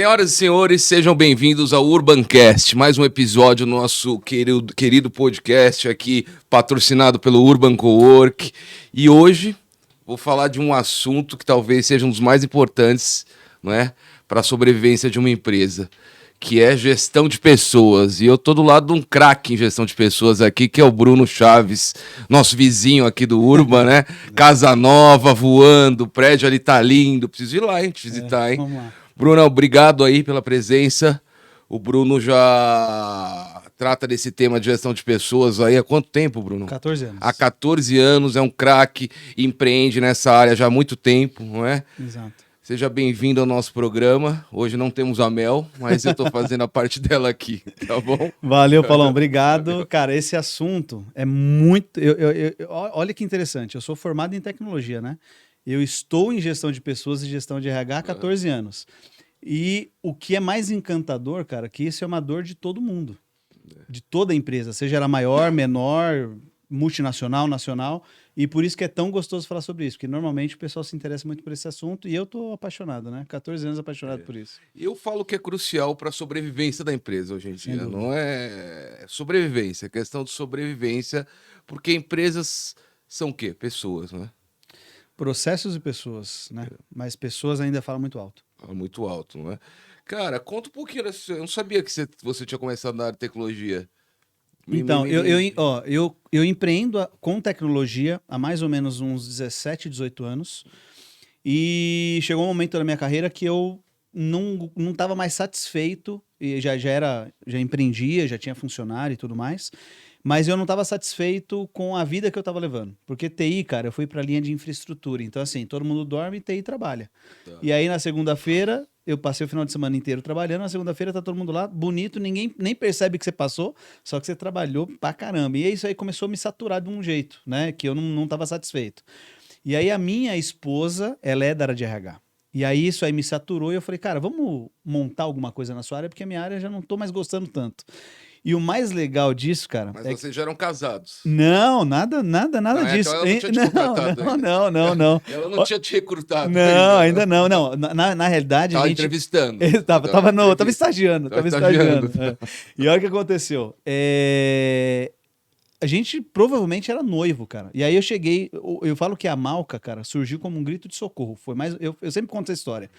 Senhoras e senhores, sejam bem-vindos ao Urbancast, mais um episódio do nosso querido podcast aqui, patrocinado pelo Urban Cowork. E hoje vou falar de um assunto que talvez seja um dos mais importantes, não é, para a sobrevivência de uma empresa, que é gestão de pessoas. E eu tô do lado de um craque em gestão de pessoas aqui, que é o Bruno Chaves, nosso vizinho aqui do Urban, né? Casa nova, voando, o prédio ali tá lindo. Preciso ir lá, hein, te visitar, hein? Vamos lá. Bruno, obrigado aí pela presença. O Bruno já trata desse tema de gestão de pessoas aí há quanto tempo, Bruno? 14 anos. Há 14 anos, é um craque, empreende nessa área já há muito tempo, não é? Exato. Seja bem-vindo ao nosso programa. Hoje não temos a Mel, mas eu tô fazendo a parte dela aqui, tá bom? Valeu, Paulão. Obrigado. Cara, esse assunto é muito... olha que interessante. Eu sou formado em tecnologia, né? Eu estou em gestão de pessoas e gestão de RH há 14 anos. E o que é mais encantador, cara, que isso é uma dor de todo mundo. De toda a empresa. Seja ela maior, menor, multinacional, nacional. E por isso que é tão gostoso falar sobre isso. Porque normalmente o pessoal se interessa muito por esse assunto. E eu tô apaixonado, né? 14 anos apaixonado por isso. Eu falo que é crucial para a sobrevivência da empresa hoje em Sem dia. dúvida. Não é sobrevivência, é questão de sobrevivência, porque empresas são o quê? Pessoas, né? Processos e pessoas, né? Mas pessoas ainda falam muito alto. Fala muito alto, não é? Cara, conta um pouquinho. Eu não sabia que você tinha começado na área de tecnologia. Então, eu empreendo com tecnologia há mais ou menos uns 17, 18 anos. E chegou um momento da minha carreira que eu não estava mais satisfeito. E já empreendia, já tinha funcionário e tudo mais. Mas eu não estava satisfeito com a vida que eu estava levando. Porque TI, cara, eu fui para a linha de infraestrutura. Então, assim, todo mundo dorme e TI trabalha. Tá. E aí, na segunda-feira, eu passei o final de semana inteiro trabalhando. Na segunda-feira tá todo mundo lá, bonito, ninguém nem percebe que você passou, só que você trabalhou pra caramba. E isso aí começou a me saturar de um jeito, né? Que eu não estava satisfeito. E aí, a minha esposa, ela é da área de RH. E aí, isso aí me saturou e eu falei, cara, vamos montar alguma coisa na sua área, porque a minha área eu já não tô mais gostando tanto. E o mais legal disso, cara, Mas é vocês já eram casados. não, nada Não, disso. então ela não tinha te Não, contratado não, ainda. não, não, não. Ela não Ó, tinha te recrutado não, ainda. ainda não, não. Na realidade, a Tava gente. entrevistando. Tava estagiando, Tava tava estagiando. estagiando. É. E olha o que aconteceu. A gente provavelmente era noivo, cara. E aí eu cheguei, eu falo que a Malca, cara, surgiu como um grito de socorro. Foi mais, eu sempre conto essa história.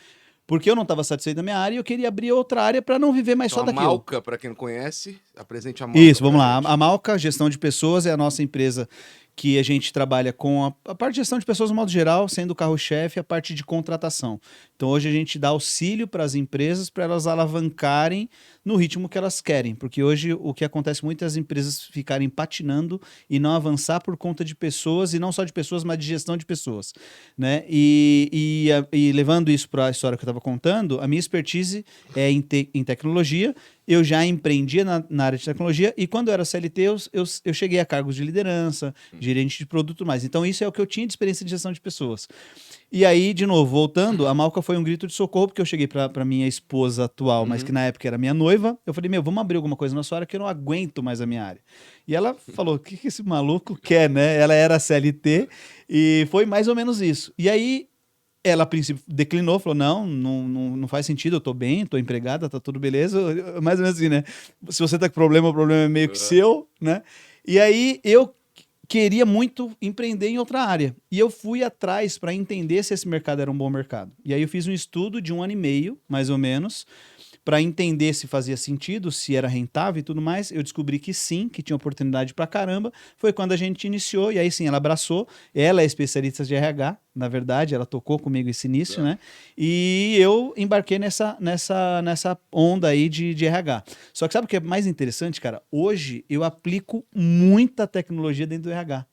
Porque eu não estava satisfeito na minha área e eu queria abrir outra área para não viver mais Então, só a daquilo. Malca, para quem não conhece, apresente a Malca Isso, pra vamos lá. gente. A Malca, gestão de pessoas, é a nossa empresa que a gente trabalha com a parte de gestão de pessoas no modo geral, sendo o carro-chefe a parte de contratação. Então hoje a gente dá auxílio para as empresas para elas alavancarem no ritmo que elas querem, porque hoje o que acontece muito é as empresas ficarem patinando e não avançar por conta de pessoas, e não só de pessoas, mas de gestão de pessoas, né? E levando isso para a história que eu estava contando, a minha expertise é em tecnologia. Eu já empreendia na área de tecnologia e quando eu era CLT, eu cheguei a cargos de liderança, gerente de produto mais. Então, isso é o que eu tinha de experiência de gestão de pessoas. E aí, de novo, voltando, a Malca foi um grito de socorro, porque eu cheguei para minha esposa atual, mas que na época era minha noiva. Eu falei, meu, vamos abrir alguma coisa na sua área que eu não aguento mais a minha área. E ela falou, o que esse maluco quer, né? Ela era CLT e foi mais ou menos isso. E aí, ela, a princípio, declinou, falou, não faz sentido, eu tô bem, tô empregada, tá tudo beleza. Mais ou menos assim, né? Se você tá com problema, o problema é meio que seu, né? E aí, eu queria muito empreender em outra área. E eu fui atrás para entender se esse mercado era um bom mercado. E aí, eu fiz um estudo de 1 ano e meio, mais ou menos, para entender se fazia sentido, se era rentável e tudo mais. Eu descobri que sim, que tinha oportunidade pra caramba. Foi quando a gente iniciou, e aí sim, ela abraçou. Ela é especialista de RH, na verdade, ela tocou comigo esse início, né? E eu embarquei nessa onda aí de RH. Só que sabe o que é mais interessante, cara? Hoje eu aplico muita tecnologia dentro do RH.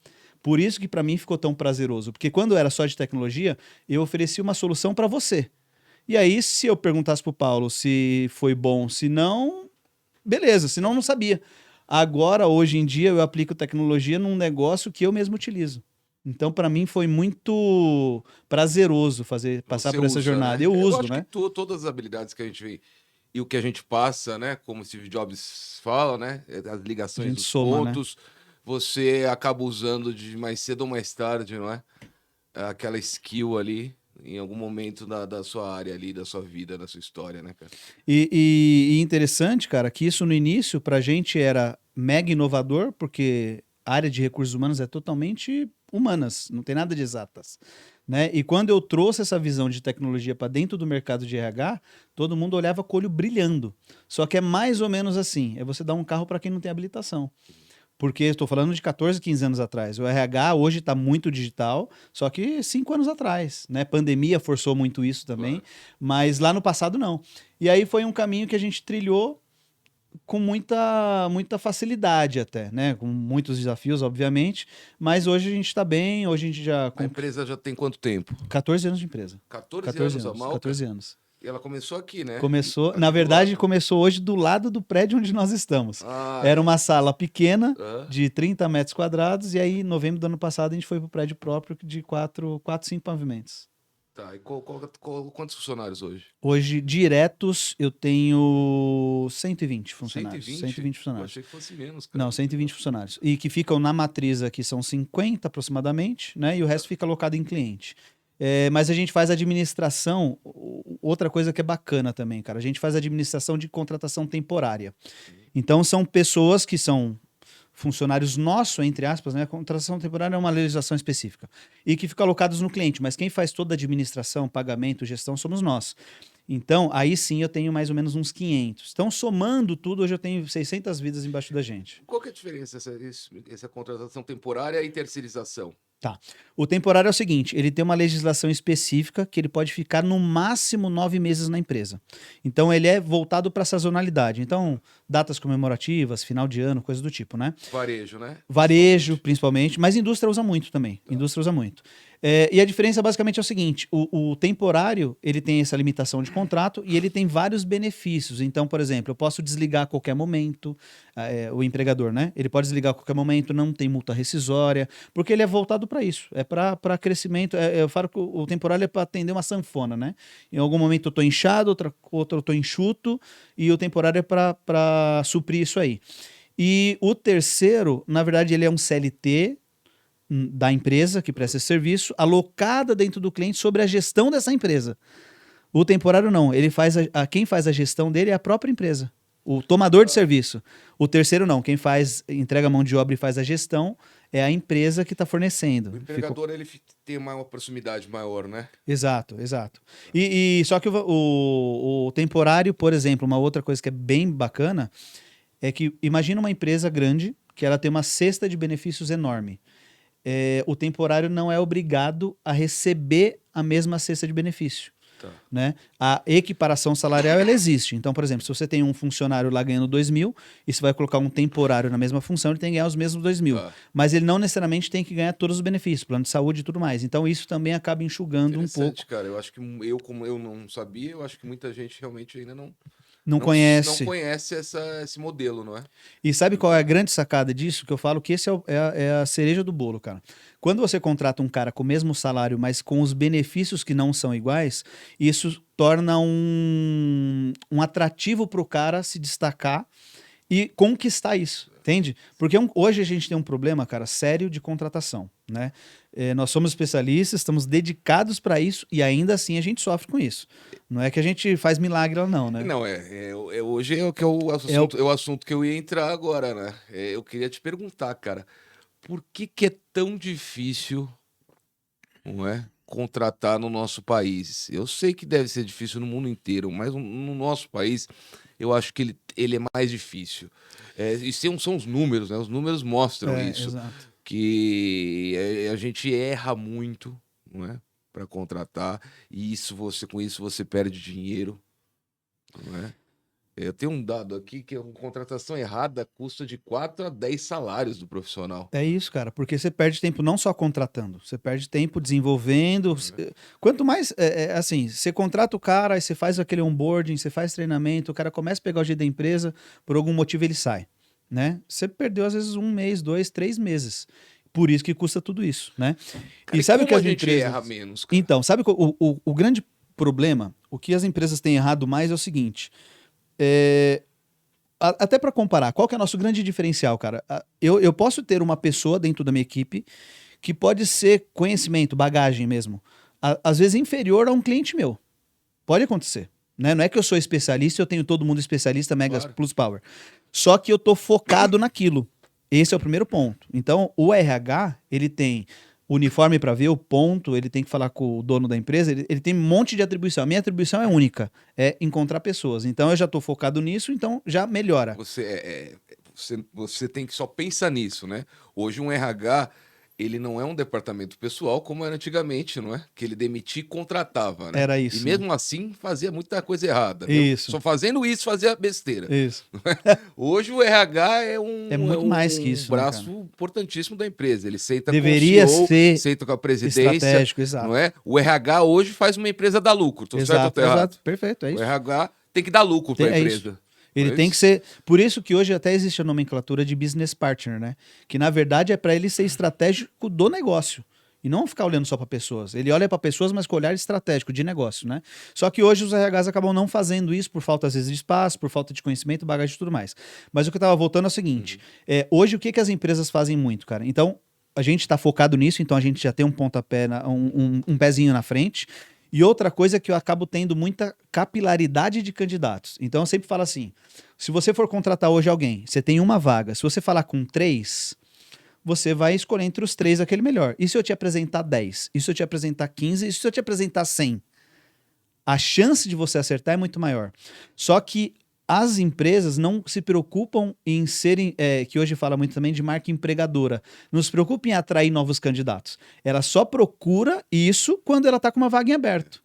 Por isso que para mim ficou tão prazeroso, porque quando eu era só de tecnologia, eu oferecia uma solução para você. E aí, se eu perguntasse pro Paulo se foi bom, se não, beleza, senão eu não sabia. Agora, hoje em dia, eu aplico tecnologia num negócio que eu mesmo utilizo. Então, para mim, foi muito prazeroso passar Você por essa usa, jornada. né? Eu Eu uso, acho que né? todas as habilidades que a gente vê e o que a gente passa, né? Como o Steve Jobs fala, né? As A ligações gente dos soma, né? pontos, você acaba usando de mais cedo ou mais tarde, não é? Aquela skill ali, em algum momento da sua área ali, da sua vida, da sua história, né, cara? E interessante, cara, que isso no início pra gente era mega inovador, porque a área de recursos humanos é totalmente humanas, não tem nada de exatas, né? E quando eu trouxe essa visão de tecnologia para dentro do mercado de RH, todo mundo olhava com o olho brilhando. Só que é mais ou menos assim, é você dar um carro para quem não tem habilitação. Porque estou falando de 14, 15 anos atrás. O RH hoje está muito digital, só que 5 anos atrás, né? Pandemia forçou muito isso também, Claro. mas lá no passado não. E aí foi um caminho que a gente trilhou com muita facilidade até, né? Com muitos desafios, obviamente, mas hoje a gente está bem, hoje a gente já A com empresa já tem quanto tempo? 14 anos de empresa. 14 14 anos a anos, Malca? 14 anos. E ela começou aqui, né? Começou, Aqui na do verdade, lado. começou hoje do lado do prédio onde nós estamos. Ah, Era uma sala pequena, ah, de 30 metros quadrados, e aí, em novembro do ano passado, a gente foi para o prédio próprio de 5 pavimentos. tá. E quantos funcionários hoje? Hoje, diretos, eu tenho 120 funcionários. 120? 120 Eu funcionários. achei que fosse menos, cara. Não, 120 funcionários. E que ficam na matriz aqui são 50 aproximadamente, né? E o resto fica alocado em cliente. Mas a gente faz administração, outra coisa que é bacana também, cara. A gente faz administração de contratação temporária. Então são pessoas que são funcionários nossos, entre aspas, né? A contratação temporária é uma legislação específica. E que ficam alocados no cliente, mas quem faz toda a administração, pagamento, gestão somos nós. Então, aí sim eu tenho mais ou menos uns 500. Então, somando tudo, hoje eu tenho 600 vidas embaixo da gente. Qual que é a diferença essa contratação temporária e terceirização? Tá. O temporário é o seguinte, ele tem uma legislação específica que ele pode ficar no máximo 9 meses na empresa. Então, ele é voltado para sazonalidade. Então, datas comemorativas, final de ano, coisa do tipo, né? Varejo, né? Varejo, principalmente, mas indústria usa muito também. Tá. Indústria usa muito. E a diferença basicamente é o seguinte: o temporário ele tem essa limitação de contrato e ele tem vários benefícios. Então, por exemplo, eu posso desligar a qualquer momento, o empregador, né? Ele pode desligar a qualquer momento, não tem multa rescisória, porque ele é voltado para isso. É para crescimento. Eu falo que o temporário é para atender uma sanfona, né? Em algum momento eu estou inchado, outro eu estou enxuto, e o temporário é para suprir isso aí. E o terceiro, na verdade, ele é um CLT da empresa que presta esse serviço, alocada dentro do cliente sobre a gestão dessa empresa. O temporário não, ele faz quem faz a gestão dele é a própria empresa, o tomador de serviço. O terceiro não, quem entrega a mão de obra e faz a gestão é a empresa que está fornecendo. O empregador ele tem uma proximidade maior, né? Exato. E só que o temporário, por exemplo, uma outra coisa que é bem bacana é que imagina uma empresa grande que ela tem uma cesta de benefícios enorme. O temporário não é obrigado a receber a mesma cesta de benefício. Tá. Né? A equiparação salarial ela existe. Então, por exemplo, se você tem um funcionário lá ganhando 2.000 e você vai colocar um temporário na mesma função, ele tem que ganhar os mesmos 2.000. Tá. Mas ele não necessariamente tem que ganhar todos os benefícios, plano de saúde e tudo mais. Então, isso também acaba enxugando um pouco. Cara, eu acho que como eu não sabia, eu acho que muita gente realmente ainda Não conhece. Não conhece esse modelo, não é? E sabe qual é a grande sacada disso? Que eu falo que esse é a cereja do bolo, cara. Quando você contrata um cara com o mesmo salário, mas com os benefícios que não são iguais, isso torna um atrativo para o cara se destacar e conquistar isso, entende? Porque hoje a gente tem um problema, cara, sério de contratação, né? Nós somos especialistas, estamos dedicados para isso e ainda assim a gente sofre com isso. Não é que a gente faz milagre lá não, né? Não, hoje é o assunto que eu ia entrar agora, né? Eu queria te perguntar, cara, por que é tão difícil, não é, contratar no nosso país? Eu sei que deve ser difícil no mundo inteiro, mas no nosso país eu acho que ele é mais difícil. E são os números, né? Os números mostram isso. Exato. Que a gente erra muito, não é? Para contratar, e com isso você perde dinheiro, não é? Eu tenho um dado aqui que a contratação errada custa de 4 a 10 salários do profissional. É isso, cara, porque você perde tempo não só contratando, você perde tempo desenvolvendo. Quanto mais, assim, você contrata o cara, aí você faz aquele onboarding, você faz treinamento, o cara começa a pegar o jeito da empresa, por algum motivo ele sai, né? Você perdeu às vezes 1 mês, 2, 3 meses. Por isso que custa tudo isso, né? Cara, e sabe o que a as gente empresas erra menos, cara? Então, sabe o grande problema, o que as empresas têm errado mais é o seguinte, até para comparar, qual que é o nosso grande diferencial, cara? Eu posso ter uma pessoa dentro da minha equipe que pode ser conhecimento, bagagem mesmo. às vezes inferior a um cliente meu. Pode acontecer. Né? Não é que eu sou especialista e eu tenho todo mundo especialista, Mega Claro. Plus Power. Só que eu tô focado naquilo. Esse é o primeiro ponto. Então, o RH, ele tem uniforme para ver, o ponto, ele tem que falar com o dono da empresa, ele tem um monte de atribuição. A minha atribuição é única, é encontrar pessoas. Então, eu já tô focado nisso, então já melhora. Você tem que só pensar nisso, né? Hoje um RH, ele não é um departamento pessoal como era antigamente, não é? Que ele demitia e contratava, né? Era isso, E mesmo assim fazia muita coisa errada. Isso. Só fazendo isso fazia besteira. Isso. Hoje o RH é um, É muito mais que isso, né, braço cara? importantíssimo da empresa. Ele senta Deveria com o CEO, ser senta com a presidência, estratégico, exato. não é? O RH hoje faz uma empresa dar lucro. Tô certo ou tô errado? Exato, perfeito, é O isso. RH tem que dar lucro para a É empresa. isso. Ele tem que ser. Por isso que hoje até existe a nomenclatura de business partner, né? Que na verdade é para ele ser estratégico do negócio. E não ficar olhando só para pessoas. Ele olha para pessoas, mas com olhar estratégico de negócio, né? Só que hoje os RHs acabam não fazendo isso por falta, às vezes, de espaço, por falta de conhecimento, bagagem e tudo mais. Mas o que eu estava voltando é o seguinte: hoje o que as empresas fazem muito, cara? Então, a gente está focado nisso, então a gente já tem um pontapé, um pezinho na frente. E outra coisa é que eu acabo tendo muita capilaridade de candidatos. Então eu sempre falo assim: se você for contratar hoje alguém, você tem uma vaga, se você falar com 3, você vai escolher entre os 3 aquele melhor. E se eu te apresentar 10? E se eu te apresentar 15? E se eu te apresentar 100? A chance de você acertar é muito maior. Só que as empresas não se preocupam em serem, que hoje fala muito também de marca empregadora, não se preocupa em atrair novos candidatos. Ela só procura isso quando ela está com uma vaga em aberto.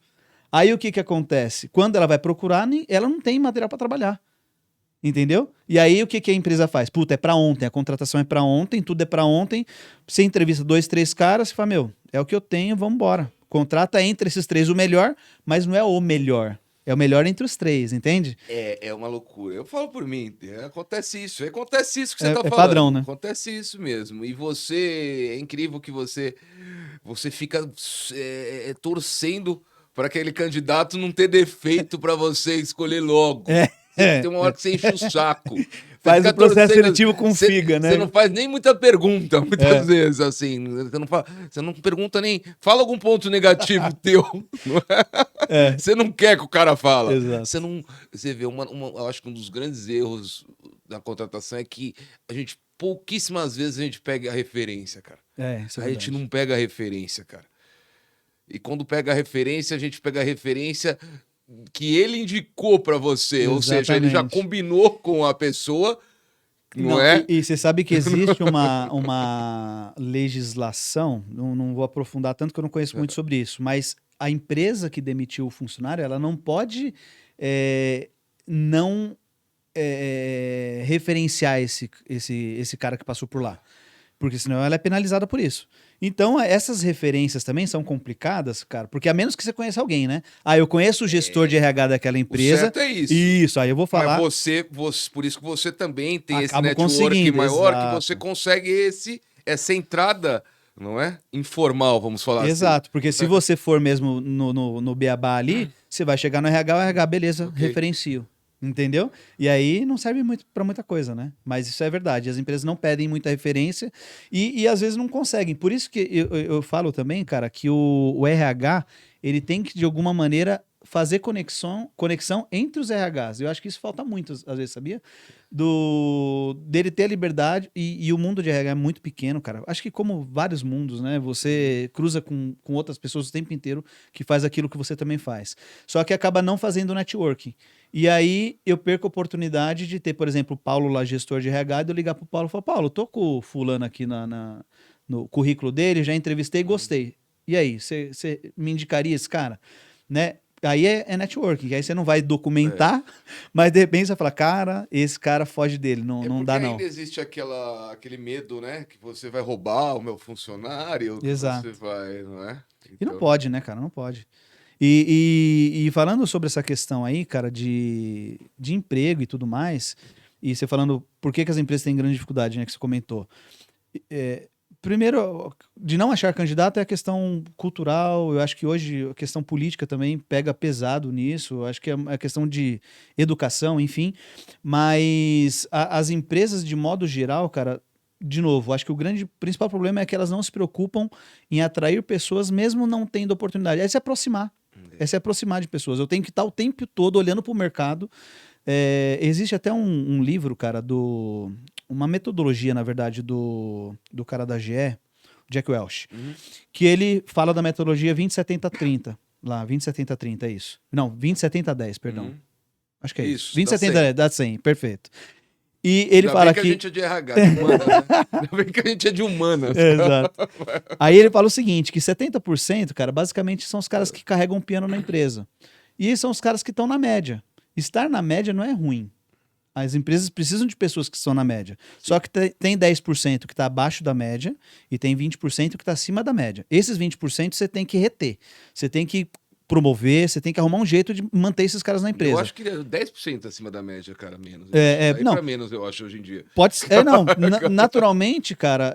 Aí o que acontece? Quando ela vai procurar, ela não tem material para trabalhar. Entendeu? E aí o que a empresa faz? Puta, é para ontem, a contratação é para ontem, tudo é para ontem. Você entrevista 2, 3 caras e fala, meu, é o que eu tenho, vamos embora. Contrata entre esses 3 o melhor, mas não é o melhor. É o melhor entre os 3, entende? É uma loucura. Eu falo por mim, acontece isso que você tá falando. Padrão, né? Acontece isso mesmo. E você, é incrível que você fica torcendo para aquele candidato não ter defeito para você escolher logo. Tem uma hora que você enche o saco. Faz o processo seletivo com figa, né? Você não faz nem muita pergunta, muitas vezes, assim. Você não pergunta nem... Fala algum ponto negativo teu. Você não quer que o cara fala. Exato. Você vê, eu acho que um dos grandes erros da contratação é que pouquíssimas vezes a gente pega a referência, cara. Isso é a gente não pega a referência, cara. E quando pega a referência, a gente pega a referência que ele indicou para você. Exatamente. Ou seja, ele já combinou com a pessoa, não é? E você sabe que existe uma legislação, não vou aprofundar tanto que eu não conheço muito sobre isso, mas a empresa que demitiu o funcionário, ela não pode não referenciar esse cara que passou por lá, porque senão ela é penalizada por isso. Então, essas referências também são complicadas, cara, porque a menos que você conheça alguém, né? Eu conheço o gestor de RH daquela empresa. O certo é isso. Isso, aí eu vou falar. Mas por isso que você também tem esse Acaba network maior, exato. que você consegue essa entrada, não é? Informal, vamos falar Exato, assim. porque se você for mesmo no beabá ali, você vai chegar no RH, o RH, beleza, referencio. Entendeu? E aí não serve muito para muita coisa, né? Mas isso é verdade. As empresas não pedem muita referência e às vezes não conseguem. Por isso que eu falo também, cara, que o RH ele tem que, de alguma maneira, fazer conexão entre os RHs. Eu acho que isso falta muito, às vezes, sabia? Dele ter a liberdade e o mundo de RH é muito pequeno, cara. Acho que como vários mundos, né? Você cruza com outras pessoas o tempo inteiro que faz aquilo que você também faz. Só que acaba não fazendo networking. E aí eu perco a oportunidade de ter, por exemplo, o Paulo lá, gestor de RH, e eu ligar pro Paulo e falar, Paulo, tô com o fulano aqui no currículo dele, já entrevistei e gostei. E aí, você me indicaria esse cara? Né? Aí é networking, aí você não vai documentar, mas de repente você fala, cara, esse cara foge dele, não dá não. Ainda existe aquele medo, né? Que você vai roubar o meu funcionário, Exato. que você vai, não é? Então... E não pode, né, cara? Não pode. E falando sobre essa questão aí, cara, de emprego e tudo mais, e você falando por que as empresas têm grande dificuldade, né, que você comentou. Primeiro, de não achar candidato é a questão cultural, eu acho que hoje a questão política também pega pesado nisso, eu acho que é a questão de educação, enfim, mas as empresas, de modo geral, cara, de novo, acho que o principal problema é que elas não se preocupam em atrair pessoas mesmo não tendo oportunidade. É se aproximar. É se aproximar de pessoas. Eu tenho que estar o tempo todo olhando para o mercado. Existe até um livro, cara, uma metodologia, na verdade, do cara da GE, Jack Welch, que ele fala da metodologia 20-70-30. Lá, 20-70-30, é isso. Não, 20-70-10, perdão. Acho que é isso. 20-70-10, dá 100, perfeito. E ele fala que... a gente é de RH, de humanas, né? Ainda bem que a gente é de humanas. Exato. Aí ele fala o seguinte, que 70%, cara, basicamente são os caras que carregam o piano na empresa. E são os caras que estão na média. Estar na média não é ruim. As empresas precisam de pessoas que estão na média. Só que tem 10% que está abaixo da média e tem 20% que está acima da média. Esses 20% você tem que reter. Você tem que promover, você tem que arrumar um jeito de manter esses caras na empresa. Eu acho que 10% acima da média, cara, menos. Não. Pra menos, eu acho, hoje em dia. Pode ser, não. Naturalmente, cara,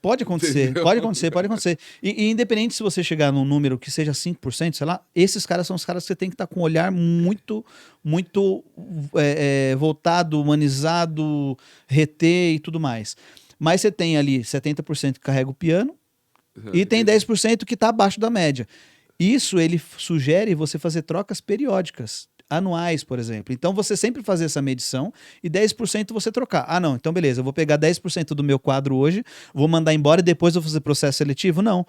pode acontecer. Entendeu? Pode acontecer. E independente se você chegar num número que seja 5%, sei lá, esses caras são os caras que você tem que estar com um olhar muito voltado, humanizado, reter e tudo mais. Mas você tem ali 70% que carrega o piano e tem 10% que está abaixo da média. Isso ele sugere você fazer trocas periódicas, anuais, por exemplo. Então você sempre fazer essa medição e 10% você trocar. Ah, não, então beleza, eu vou pegar 10% do meu quadro hoje, vou mandar embora e depois vou fazer processo seletivo? Não.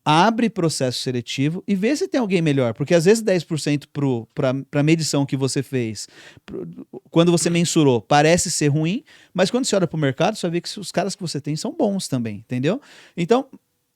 Abre processo seletivo e vê se tem alguém melhor, porque às vezes 10% para a medição que você fez, quando você mensurou, parece ser ruim, mas quando você olha para o mercado, você vai ver que os caras que você tem são bons também, entendeu? Então,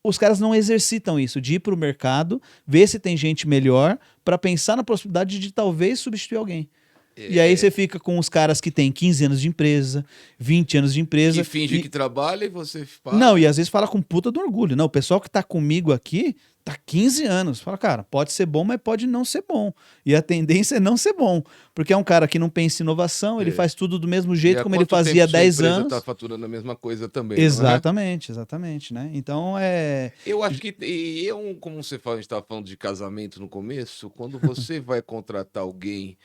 os caras não exercitam isso, de ir para o mercado, ver se tem gente melhor, para pensar na possibilidade de talvez substituir alguém. E aí você fica com os caras que têm 15 anos de empresa, 20 anos de empresa. Que finge que trabalha e você fala. Não, e às vezes fala com puta do orgulho. Não, o pessoal que tá comigo aqui tá 15 anos. Fala, cara, pode ser bom, mas pode não ser bom. E a tendência é não ser bom. Porque é um cara que não pensa em inovação, ele faz tudo do mesmo jeito como ele fazia há 10 anos. Tá faturando a mesma coisa também. Exatamente, exatamente, né? Então Eu acho que, como você fala, a gente estava falando de casamento no começo, quando você vai contratar alguém,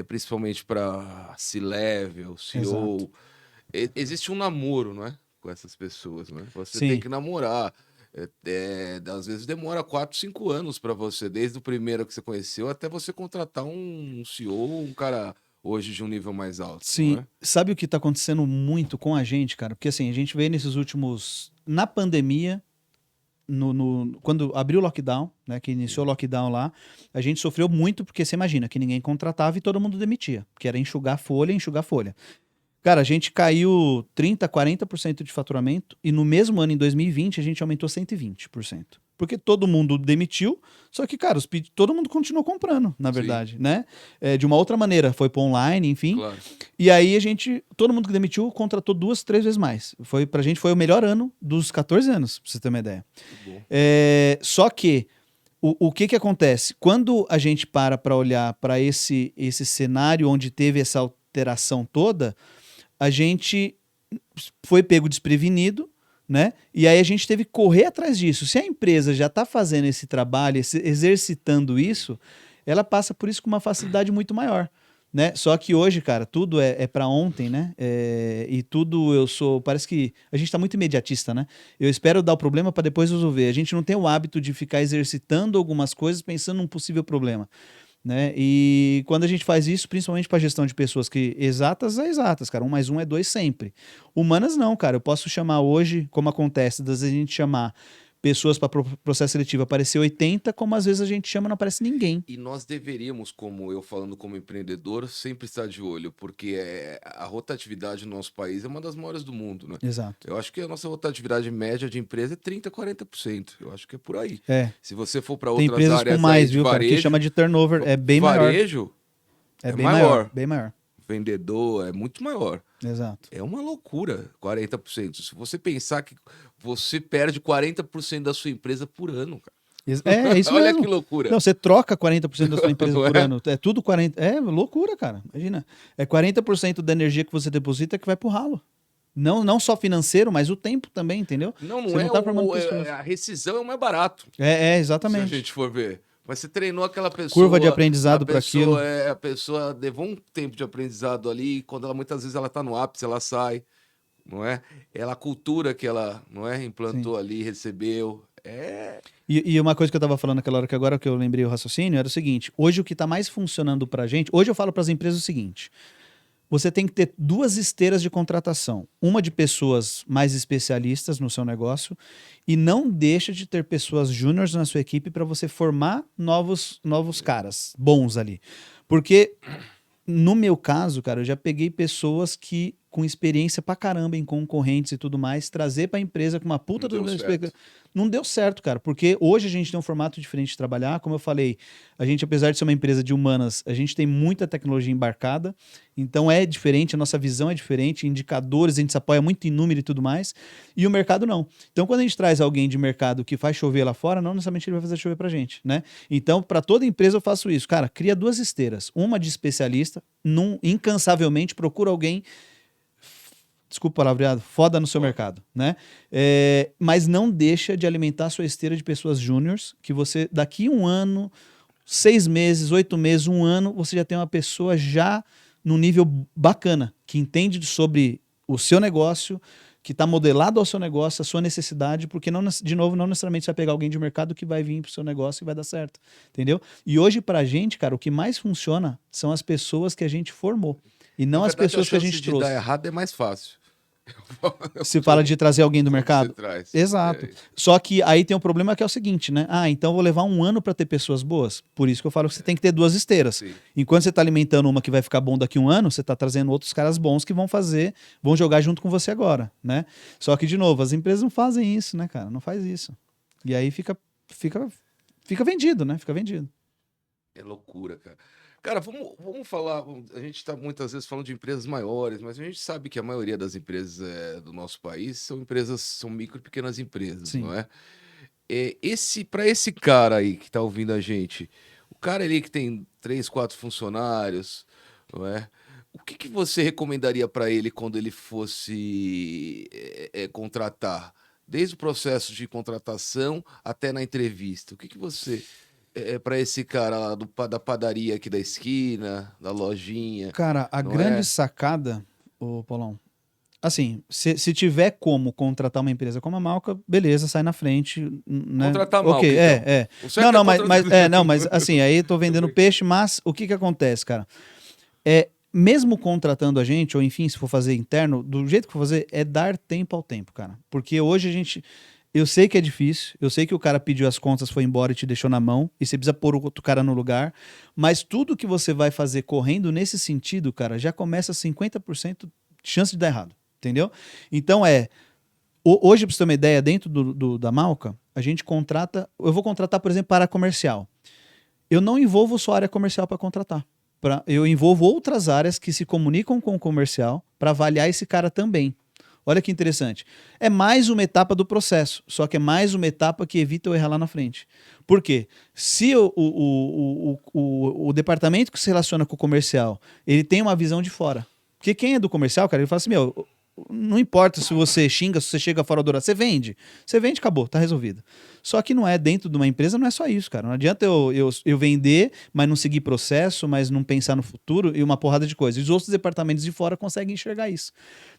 principalmente para C-level, CEO, existe um namoro, não é? Com essas pessoas, né? Você tem que namorar. Às vezes demora 4, 5 anos para você, desde o primeiro que você conheceu até você contratar um CEO, um cara hoje de um nível mais alto. Sim, sabe o que está acontecendo muito com a gente, cara? Porque assim, a gente vê nesses últimos... Na pandemia, quando abriu o lockdown, né, que iniciou o lockdown lá, a gente sofreu muito porque você imagina que ninguém contratava e todo mundo demitia, que era enxugar folha. Cara, a gente caiu 30%, 40% de faturamento e no mesmo ano, em 2020, a gente aumentou 120%. Porque todo mundo demitiu, só que, cara, todo mundo continuou comprando, na verdade, né? De uma outra maneira, foi para online, enfim. Claro. E aí todo mundo que demitiu contratou 2, 3 vezes mais. Pra gente foi o melhor ano dos 14 anos, pra você ter uma ideia. Só que, o que acontece? Quando a gente para olhar para esse cenário onde teve essa alteração toda, a gente foi pego desprevenido, né? E aí a gente teve que correr atrás disso. Se a empresa já está fazendo esse trabalho, exercitando isso, ela passa por isso com uma facilidade muito maior, né? Só que hoje, cara, tudo é para ontem, né? E tudo parece que a gente está muito imediatista, né? Eu espero dar o problema para depois resolver. A gente não tem o hábito de ficar exercitando algumas coisas pensando num possível problema. Né? E quando a gente faz isso, principalmente para gestão de pessoas que exatas, cara, 1 mais 1 é 2 sempre. Humanas não, cara, eu posso chamar hoje, como acontece, às vezes a gente chamar pessoas para processo seletivo, aparecer 80, como às vezes a gente chama, não aparece ninguém. E nós deveríamos, como eu falando como empreendedor, sempre estar de olho, porque a rotatividade no nosso país é uma das maiores do mundo, né? Exato. Eu acho que a nossa rotatividade média de empresa é 30%, 40%. Eu acho que é por aí. Se você for para outras empresas áreas com mais, de viu, varejo, cara, que chama de turnover, é bem maior. Varejo é bem maior. Bem maior. Vendedor é muito maior. Exato. É uma loucura, 40%. Se você pensar que você perde 40% da sua empresa por ano, cara. É isso Olha mesmo. que loucura. Não, você troca 40% da sua empresa por ano. É tudo 40%. É loucura, cara. Imagina. É 40% da energia que você deposita que vai pro ralo. Não só financeiro, mas o tempo também, entendeu? Não você é tá formando pessoas. a rescisão é o mais barato. Exatamente. Se a gente for ver. Mas você treinou aquela pessoa... Curva de aprendizado para aquilo. A pessoa levou um tempo de aprendizado ali, e quando muitas vezes ela tá no ápice, ela sai. não é? Ela, a cultura que ela, não é, implantou Sim. ali, recebeu. E uma coisa que eu tava falando naquela hora que agora que eu lembrei o raciocínio era o seguinte: hoje o que tá mais funcionando pra gente, hoje eu falo para as empresas o seguinte: você tem que ter duas esteiras de contratação, uma de pessoas mais especialistas no seu negócio e não deixa de ter pessoas júniores na sua equipe para você formar novos caras bons ali. Porque no meu caso, cara, eu já peguei pessoas que com experiência pra caramba em concorrentes e tudo mais, trazer pra empresa com uma puta Não deu certo. Não deu certo, cara, porque hoje a gente tem um formato diferente de trabalhar, como eu falei, a gente apesar de ser uma empresa de humanas, a gente tem muita tecnologia embarcada, então é diferente, a nossa visão é diferente, indicadores, a gente se apoia muito em número e tudo mais, e o mercado não. Então quando a gente traz alguém de mercado que faz chover lá fora, não necessariamente ele vai fazer chover pra gente, né? Então, para toda empresa eu faço isso, cara, cria duas esteiras, uma de especialista, incansavelmente procura alguém, desculpa o palavreado, foda no seu mercado, né? Mas não deixa de alimentar a sua esteira de pessoas júniors, que você, daqui um ano, 6 meses, 8 meses, um ano, você já tem uma pessoa já num nível bacana, que entende sobre o seu negócio, que está modelado ao seu negócio, a sua necessidade, porque, não, de novo, não necessariamente você vai pegar alguém de mercado que vai vir para o seu negócio e vai dar certo, entendeu? E hoje, para a gente, cara, o que mais funciona são as pessoas que a gente formou, e não Na as verdade, pessoas que a gente chance de trouxe. dar errado é mais fácil. Se fala de trazer alguém do Quando mercado? você traz. Exato. Só que aí tem um problema que é o seguinte, né? Ah, então eu vou levar um ano para ter pessoas boas. Por isso que eu falo que você tem que ter duas esteiras. Sim. Enquanto você está alimentando uma que vai ficar bom daqui a um ano, você está trazendo outros caras bons que vão jogar junto com você agora, né? Só que, de novo, as empresas não fazem isso, né, cara? Não faz isso. E aí fica vendido, né? Fica vendido. É loucura, cara. Cara, vamos falar. A gente está muitas vezes falando de empresas maiores, mas a gente sabe que a maioria das empresas do nosso país são micro e pequenas empresas, Sim. não é? Para esse cara aí que está ouvindo a gente, o cara ali que tem 3, 4 funcionários, não é? O que você recomendaria para ele quando ele fosse contratar? Desde o processo de contratação até na entrevista. O que você para esse cara lá da padaria aqui da esquina, da lojinha, Cara, a não grande é? sacada, ô Paulão, assim, se tiver como contratar uma empresa como a Malca, beleza, sai na frente, né? Contratar mal, Ok, então. O certo Não, é contratar. não, mas assim, aí tô vendendo peixe, mas o que que acontece, cara? Mesmo contratando a gente, ou enfim, se for fazer interno, do jeito que for fazer, é dar tempo ao tempo, cara. Porque hoje eu sei que é difícil, eu sei que o cara pediu as contas, foi embora e te deixou na mão, e você precisa pôr o outro cara no lugar, mas tudo que você vai fazer correndo nesse sentido, cara, já começa 50% de chance de dar errado, entendeu? Então hoje, pra você ter uma ideia, dentro da Malca, a gente contrata, eu vou contratar, por exemplo, para comercial. Eu não envolvo só a área comercial para contratar. Eu envolvo outras áreas que se comunicam com o comercial para avaliar esse cara também. Olha que interessante. É mais uma etapa do processo, só que é mais uma etapa que evita eu errar lá na frente. Por quê? Se o departamento que se relaciona com o comercial, ele tem uma visão de fora. Porque quem é do comercial, cara, ele fala assim, meu, não importa se você xinga, se você chega fora do horário, você vende. Você vende, acabou, tá resolvido. Só que não é dentro de uma empresa, não é só isso, cara. Não adianta eu vender, mas não seguir processo, mas não pensar no futuro e uma porrada de coisas. E os outros departamentos de fora conseguem enxergar isso.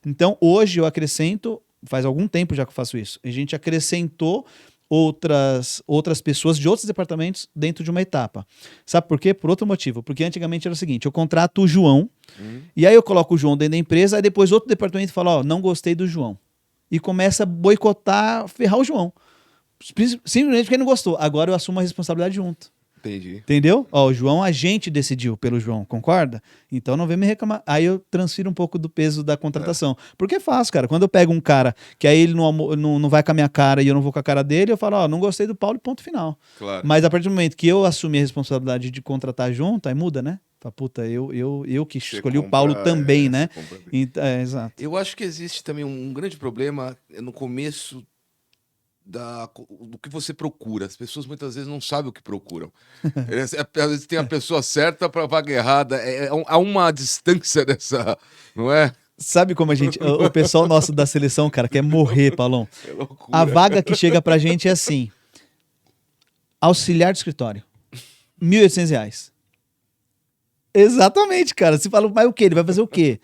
Então, hoje eu acrescento, faz algum tempo já que eu faço isso, a gente acrescentou outras pessoas de outros departamentos dentro de uma etapa. Sabe por quê? Por outro motivo. Porque antigamente era o seguinte, eu contrato o João, e aí eu coloco o João dentro da empresa, aí depois outro departamento fala, ó, não gostei do João. E começa a boicotar, ferrar o João. Simplesmente porque ele não gostou. Agora eu assumo a responsabilidade junto. Entendi. Entendeu? Ó, o João, a gente decidiu pelo João, concorda? Então não vem me reclamar. Aí eu transfiro um pouco do peso da contratação. Porque é fácil, cara. Quando eu pego um cara que aí ele não vai com a minha cara e eu não vou com a cara dele, eu falo, ó, não gostei do Paulo e ponto final. Claro. Mas a partir do momento que eu assumi a responsabilidade de contratar junto, aí muda, né? Fala, puta, eu que Você escolhi o compra, Paulo também, né? você compra bem. Então, exato. Eu acho que existe também um grande problema no começo do que você procura. As pessoas muitas vezes não sabem o que procuram. Às vezes tem a pessoa certa para a vaga errada. Há uma distância dessa, não é? Sabe como a gente. O pessoal nosso da seleção, cara, quer morrer, Paulão. É loucura. A vaga que chega pra gente é assim: auxiliar de escritório. R$ 1.800. Exatamente, cara. Você fala, mas o quê? Ele vai fazer o quê?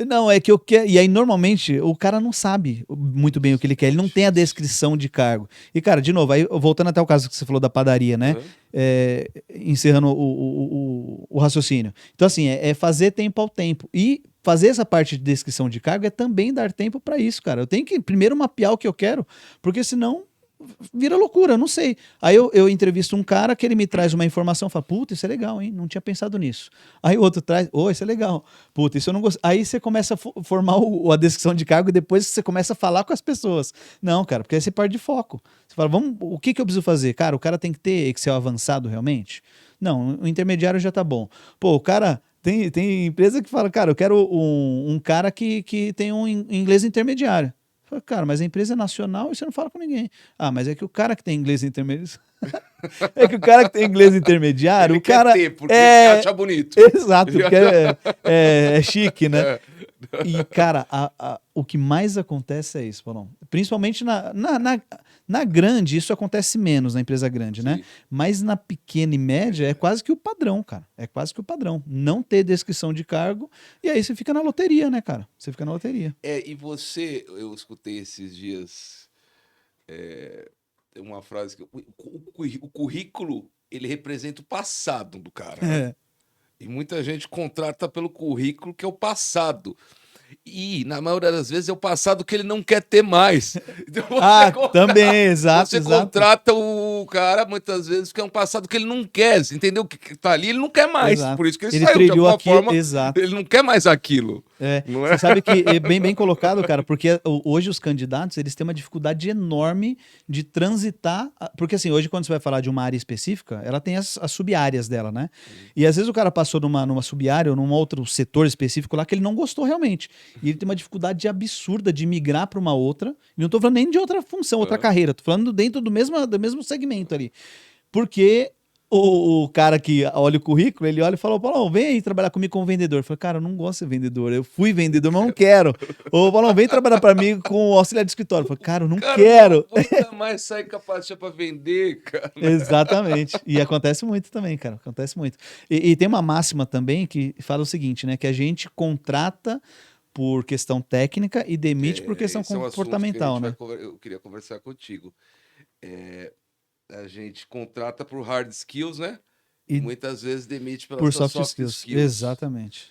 Não, é que eu quero. E aí, normalmente, o cara não sabe muito bem o que ele quer. Ele não tem a descrição de cargo. E, cara, de novo, aí, voltando até o caso que você falou da padaria, né? Uhum. Encerrando o raciocínio. Então, assim, é fazer tempo ao tempo. E fazer essa parte de descrição de cargo é também dar tempo para isso, cara. Eu tenho que primeiro mapear o que eu quero, porque senão vira loucura, eu não sei. Aí eu entrevisto um cara que ele me traz uma informação, fala, puta, isso é legal, hein? Não tinha pensado nisso. Aí o outro traz, isso é legal. Puta, isso eu não gosto. Aí você começa a formar a descrição de cargo e depois você começa a falar com as pessoas. Não, cara, porque aí você perde de foco. Você fala, o que eu preciso fazer? Cara, o cara tem que ter Excel avançado realmente? Não, o intermediário já tá bom. Pô, o cara... Tem empresa que fala, cara, eu quero um cara que tem um inglês intermediário. Fala, cara, mas a empresa é nacional e você não fala com ninguém. Ah, mas é que o cara que tem inglês intermediário. É que o cara que tem inglês intermediário, Ele o cara. quer ter, porque ele acha bonito. Exato, porque é chique, né? E, cara, o que mais acontece é isso, Paulão. Principalmente na grande, isso acontece menos na empresa grande, né? Sim. Mas na pequena e média é quase que o padrão, cara. É quase que o padrão. Não ter descrição de cargo e aí você fica na loteria, né, cara? Você fica na loteria. E você, eu escutei esses dias uma frase que o currículo, ele representa o passado do cara, né? E muita gente contrata pelo currículo, que é o passado. E, na maioria das vezes, é o passado que ele não quer ter mais. Então, também, exato. Você contrata o cara, muitas vezes, porque é um passado que ele não quer. Você entendeu? O que tá ali, ele não quer mais. Exato. Por isso que ele Ele saiu, de trilhou alguma aquilo, forma. exato. Ele não quer mais aquilo. Não é? Você sabe que é bem colocado, cara, porque hoje os candidatos, eles têm uma dificuldade enorme de transitar, porque assim, hoje quando você vai falar de uma área específica, ela tem as sub-áreas dela, né? E às vezes o cara passou numa sub-área ou num outro setor específico lá que ele não gostou realmente. E ele tem uma dificuldade absurda de migrar para uma outra, e não tô falando nem de outra função, outra carreira, tô falando dentro do mesmo segmento ali. Porque o cara que olha o currículo, ele olha e fala, Paulão, vem aí trabalhar comigo como vendedor. Eu falei, cara, eu não gosto de ser vendedor, eu fui vendedor, mas não quero. Ô, Paulão, vem trabalhar para mim com auxiliar de escritório. Eu falei, cara, eu não quero. Nunca mais sai capaz para vender, cara. Exatamente. E acontece muito também, cara, acontece muito. E tem uma máxima também que fala o seguinte, né, que a gente contrata por questão técnica e demite por questão comportamental, né? Eu queria conversar contigo. A gente contrata por hard skills, né? E muitas vezes demite pelas soft skills. Exatamente.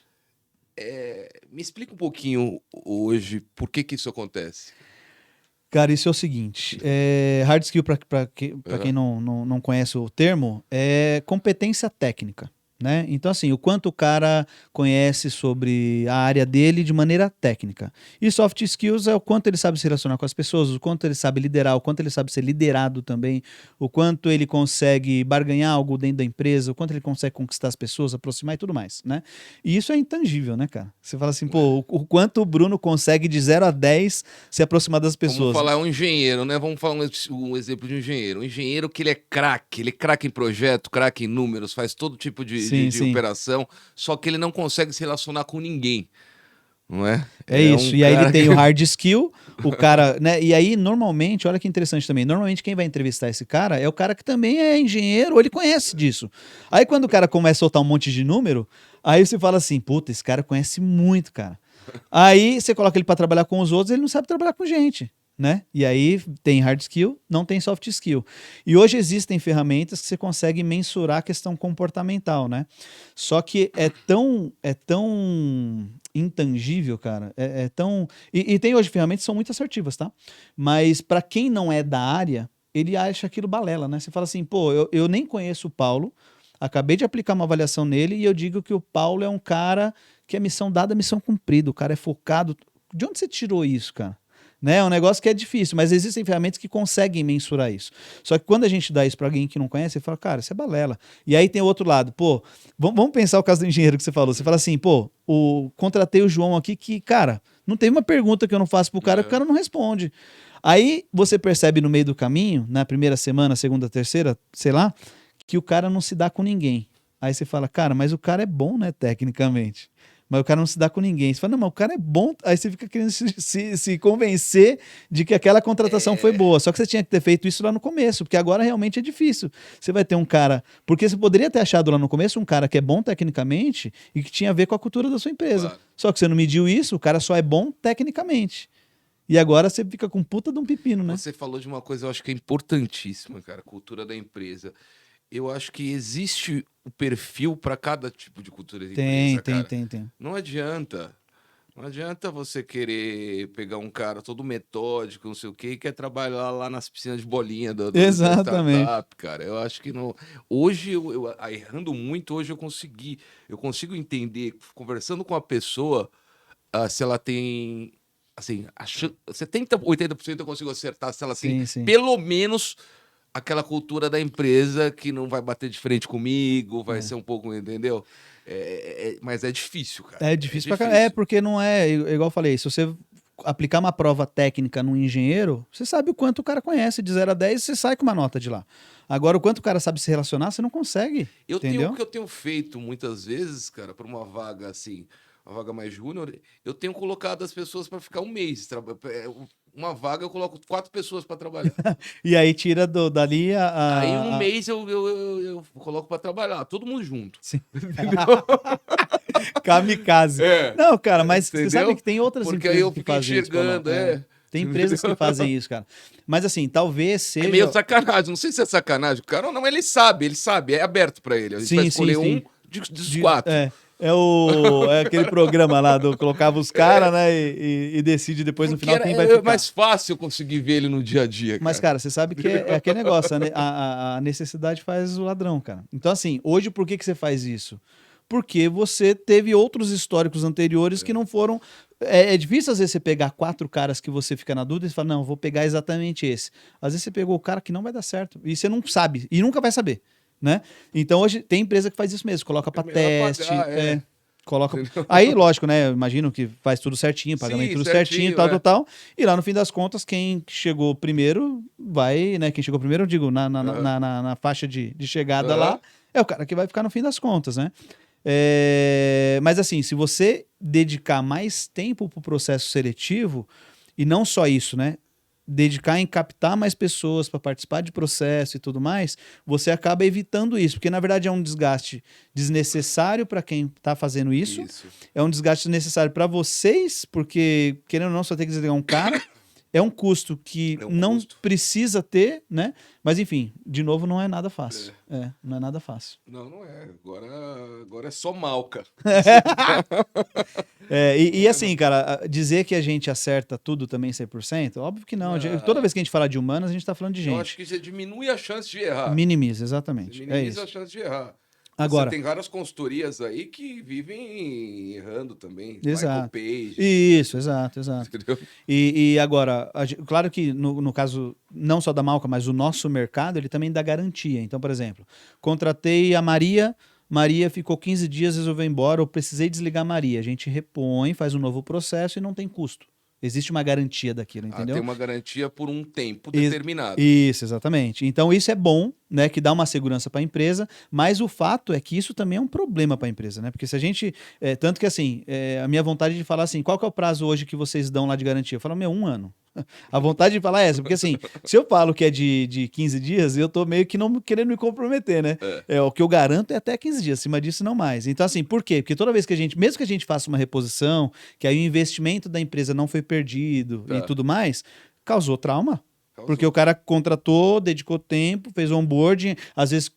Me explica um pouquinho hoje por que isso acontece. Cara, isso é o seguinte, hard skill, para quem não conhece o termo, é competência técnica. Né? Então, assim, o quanto o cara conhece sobre a área dele de maneira técnica. E soft skills é o quanto ele sabe se relacionar com as pessoas, o quanto ele sabe liderar, o quanto ele sabe ser liderado também, o quanto ele consegue barganhar algo dentro da empresa, o quanto ele consegue conquistar as pessoas, aproximar e tudo mais, né? E isso é intangível, né, cara? Você fala assim, pô, o quanto o Bruno consegue de 0 a 10 se aproximar das pessoas. Vamos falar um engenheiro, né? Vamos falar um exemplo de um engenheiro. Um engenheiro que ele é craque em projeto, craque em números, faz todo tipo de operação, só que ele não consegue se relacionar com ninguém, não é? Isso, e aí ele tem o hard skill, o cara, né? E aí, normalmente, olha que interessante também, normalmente quem vai entrevistar esse cara é o cara que também é engenheiro, ou ele conhece disso. Aí quando o cara começa a soltar um monte de número, aí você fala assim, puta, esse cara conhece muito, cara. Aí você coloca ele para trabalhar com os outros, ele não sabe trabalhar com gente. Né? E aí tem hard skill, não tem soft skill. E hoje existem ferramentas que você consegue mensurar a questão comportamental, né? Só que é tão intangível, cara. É tão... E tem hoje ferramentas que são muito assertivas, tá? Mas para quem não é da área, ele acha aquilo balela, né? Você fala assim, pô, eu nem conheço o Paulo, acabei de aplicar uma avaliação nele e eu digo que o Paulo é um cara que é missão dada, missão cumprida, o cara é focado. De onde você tirou isso, cara? Né? É um negócio que é difícil, mas existem ferramentas que conseguem mensurar isso. Só que quando a gente dá isso para alguém que não conhece, ele fala, cara, isso é balela. E aí tem o outro lado, pô, vamos pensar o caso do engenheiro que você falou. Você fala assim, pô, contratei o João aqui que, cara, não tem uma pergunta que eu não faço pro cara, o cara não responde. Aí você percebe no meio do caminho, na primeira semana, segunda, terceira, sei lá, que o cara não se dá com ninguém. Aí você fala, cara, mas o cara é bom, né, tecnicamente. mas o cara não se dá com ninguém. Você fala, não, mas o cara é bom. Aí você fica querendo se convencer de que aquela contratação foi boa. Só que você tinha que ter feito isso lá no começo, porque agora realmente é difícil. Você vai ter um cara. Porque você poderia ter achado lá no começo um cara que é bom tecnicamente e que tinha a ver com a cultura da sua empresa. Claro. Só que você não mediu isso, o cara só é bom tecnicamente. E agora você fica com puta de um pepino, né? Você falou de uma coisa, eu acho que é importantíssima, cara, cultura da empresa. Eu acho que existe o perfil para cada tipo de cultura de empresa, cara. Tem. Não adianta. Não adianta você querer pegar um cara todo metódico, não sei o quê, e quer trabalhar lá nas piscinas de bolinha da Exatamente. startup, cara. Eu acho que não. Hoje, errando muito, hoje eu consigo entender, conversando com a pessoa, se ela tem. Assim, 70, 80% eu consigo acertar se ela tem Sim. pelo menos aquela cultura da empresa que não vai bater de frente comigo, vai ser um pouco, entendeu? Mas é difícil, cara. É difícil pra caramba. É, porque não é, igual eu falei, se você aplicar uma prova técnica num engenheiro, você sabe o quanto o cara conhece, de 0 a 10, você sai com uma nota de lá. Agora, o quanto o cara sabe se relacionar, você não consegue, O entendeu? que eu tenho feito muitas vezes, cara, para uma vaga assim, uma vaga mais júnior, eu tenho colocado as pessoas para ficar um mês. Uma vaga eu coloco 4 pessoas para trabalhar. E aí tira dali Aí um mês eu coloco para trabalhar, todo mundo junto. Sim. Kamikaze. Não, cara, mas Entendeu? você sabe que tem outras Porque aí empresas eu que fico fazem isso, Paulão. enxergando, Tem empresas que fazem isso, cara. Mas assim, talvez seja... É meio sacanagem, não sei se é sacanagem. O cara não, ele sabe, é aberto pra ele. A gente vai escolher um dos 4. É aquele programa lá do colocava os caras, né? E decide depois no final quem vai ficar. É mais fácil eu conseguir ver ele no dia a dia, cara. Mas, cara, você sabe que é aquele negócio, a necessidade faz o ladrão, cara. Então, assim, hoje por que você faz isso? Porque você teve outros históricos anteriores que não foram. É difícil, às vezes, você pegar 4 caras que você fica na dúvida e fala, não, vou pegar exatamente esse. Às vezes você pegou o cara que não vai dar certo. E você não sabe, e nunca vai saber. Né? Então hoje tem empresa que faz isso mesmo, coloca para teste, coloca. Aí, lógico, né? Eu imagino que faz tudo certinho, pagamento tudo certinho, tal. E lá no fim das contas, quem chegou primeiro vai, né? Quem chegou primeiro, eu digo, na faixa de chegada lá, é o cara que vai ficar no fim das contas, né? Mas assim, se você dedicar mais tempo para o processo seletivo, e não só isso, né? Dedicar em captar mais pessoas para participar de processo e tudo mais, você acaba evitando isso, porque na verdade é um desgaste desnecessário para quem está fazendo isso, é um desgaste desnecessário para vocês, porque querendo ou não, só tem que desligar um cara, é um custo que não precisa ter, né? Mas enfim, de novo, não é nada fácil. Não é nada fácil. Não é. Agora é só malca. E assim, cara, dizer que a gente acerta tudo também 100%, óbvio que não. Toda vez que a gente fala de humanas, a gente tá falando de gente. Eu acho que você diminui a chance de errar. Minimiza, exatamente. Você minimiza a chance de errar. Agora, você tem várias consultorias aí que vivem errando também. Exato. Michael Page. Isso, exato. Entendeu? E agora, claro que no caso, não só da Malca, mas o nosso mercado, ele também dá garantia. Então, por exemplo, contratei a Maria ficou 15 dias, resolveu ir embora, eu precisei desligar a Maria. A gente repõe, faz um novo processo e não tem custo. Existe uma garantia daquilo, entendeu? Tem uma garantia por um tempo determinado. Isso, exatamente. Então isso é bom, né, que dá uma segurança para a empresa, mas o fato é que isso também é um problema para a empresa, né? Porque se a gente, tanto que assim, a minha vontade de falar assim, qual que é o prazo hoje que vocês dão lá de garantia? Eu falo, 1 ano. A vontade de falar é essa, porque assim, se eu falo que é de 15 dias, eu tô meio que não querendo me comprometer, né? O que eu garanto é até 15 dias, acima disso não mais. Então assim, por quê? Porque toda vez que mesmo que a gente faça uma reposição, que aí o investimento da empresa não foi perdido e tudo mais, causou trauma. Porque o cara contratou, dedicou tempo, fez onboarding, às vezes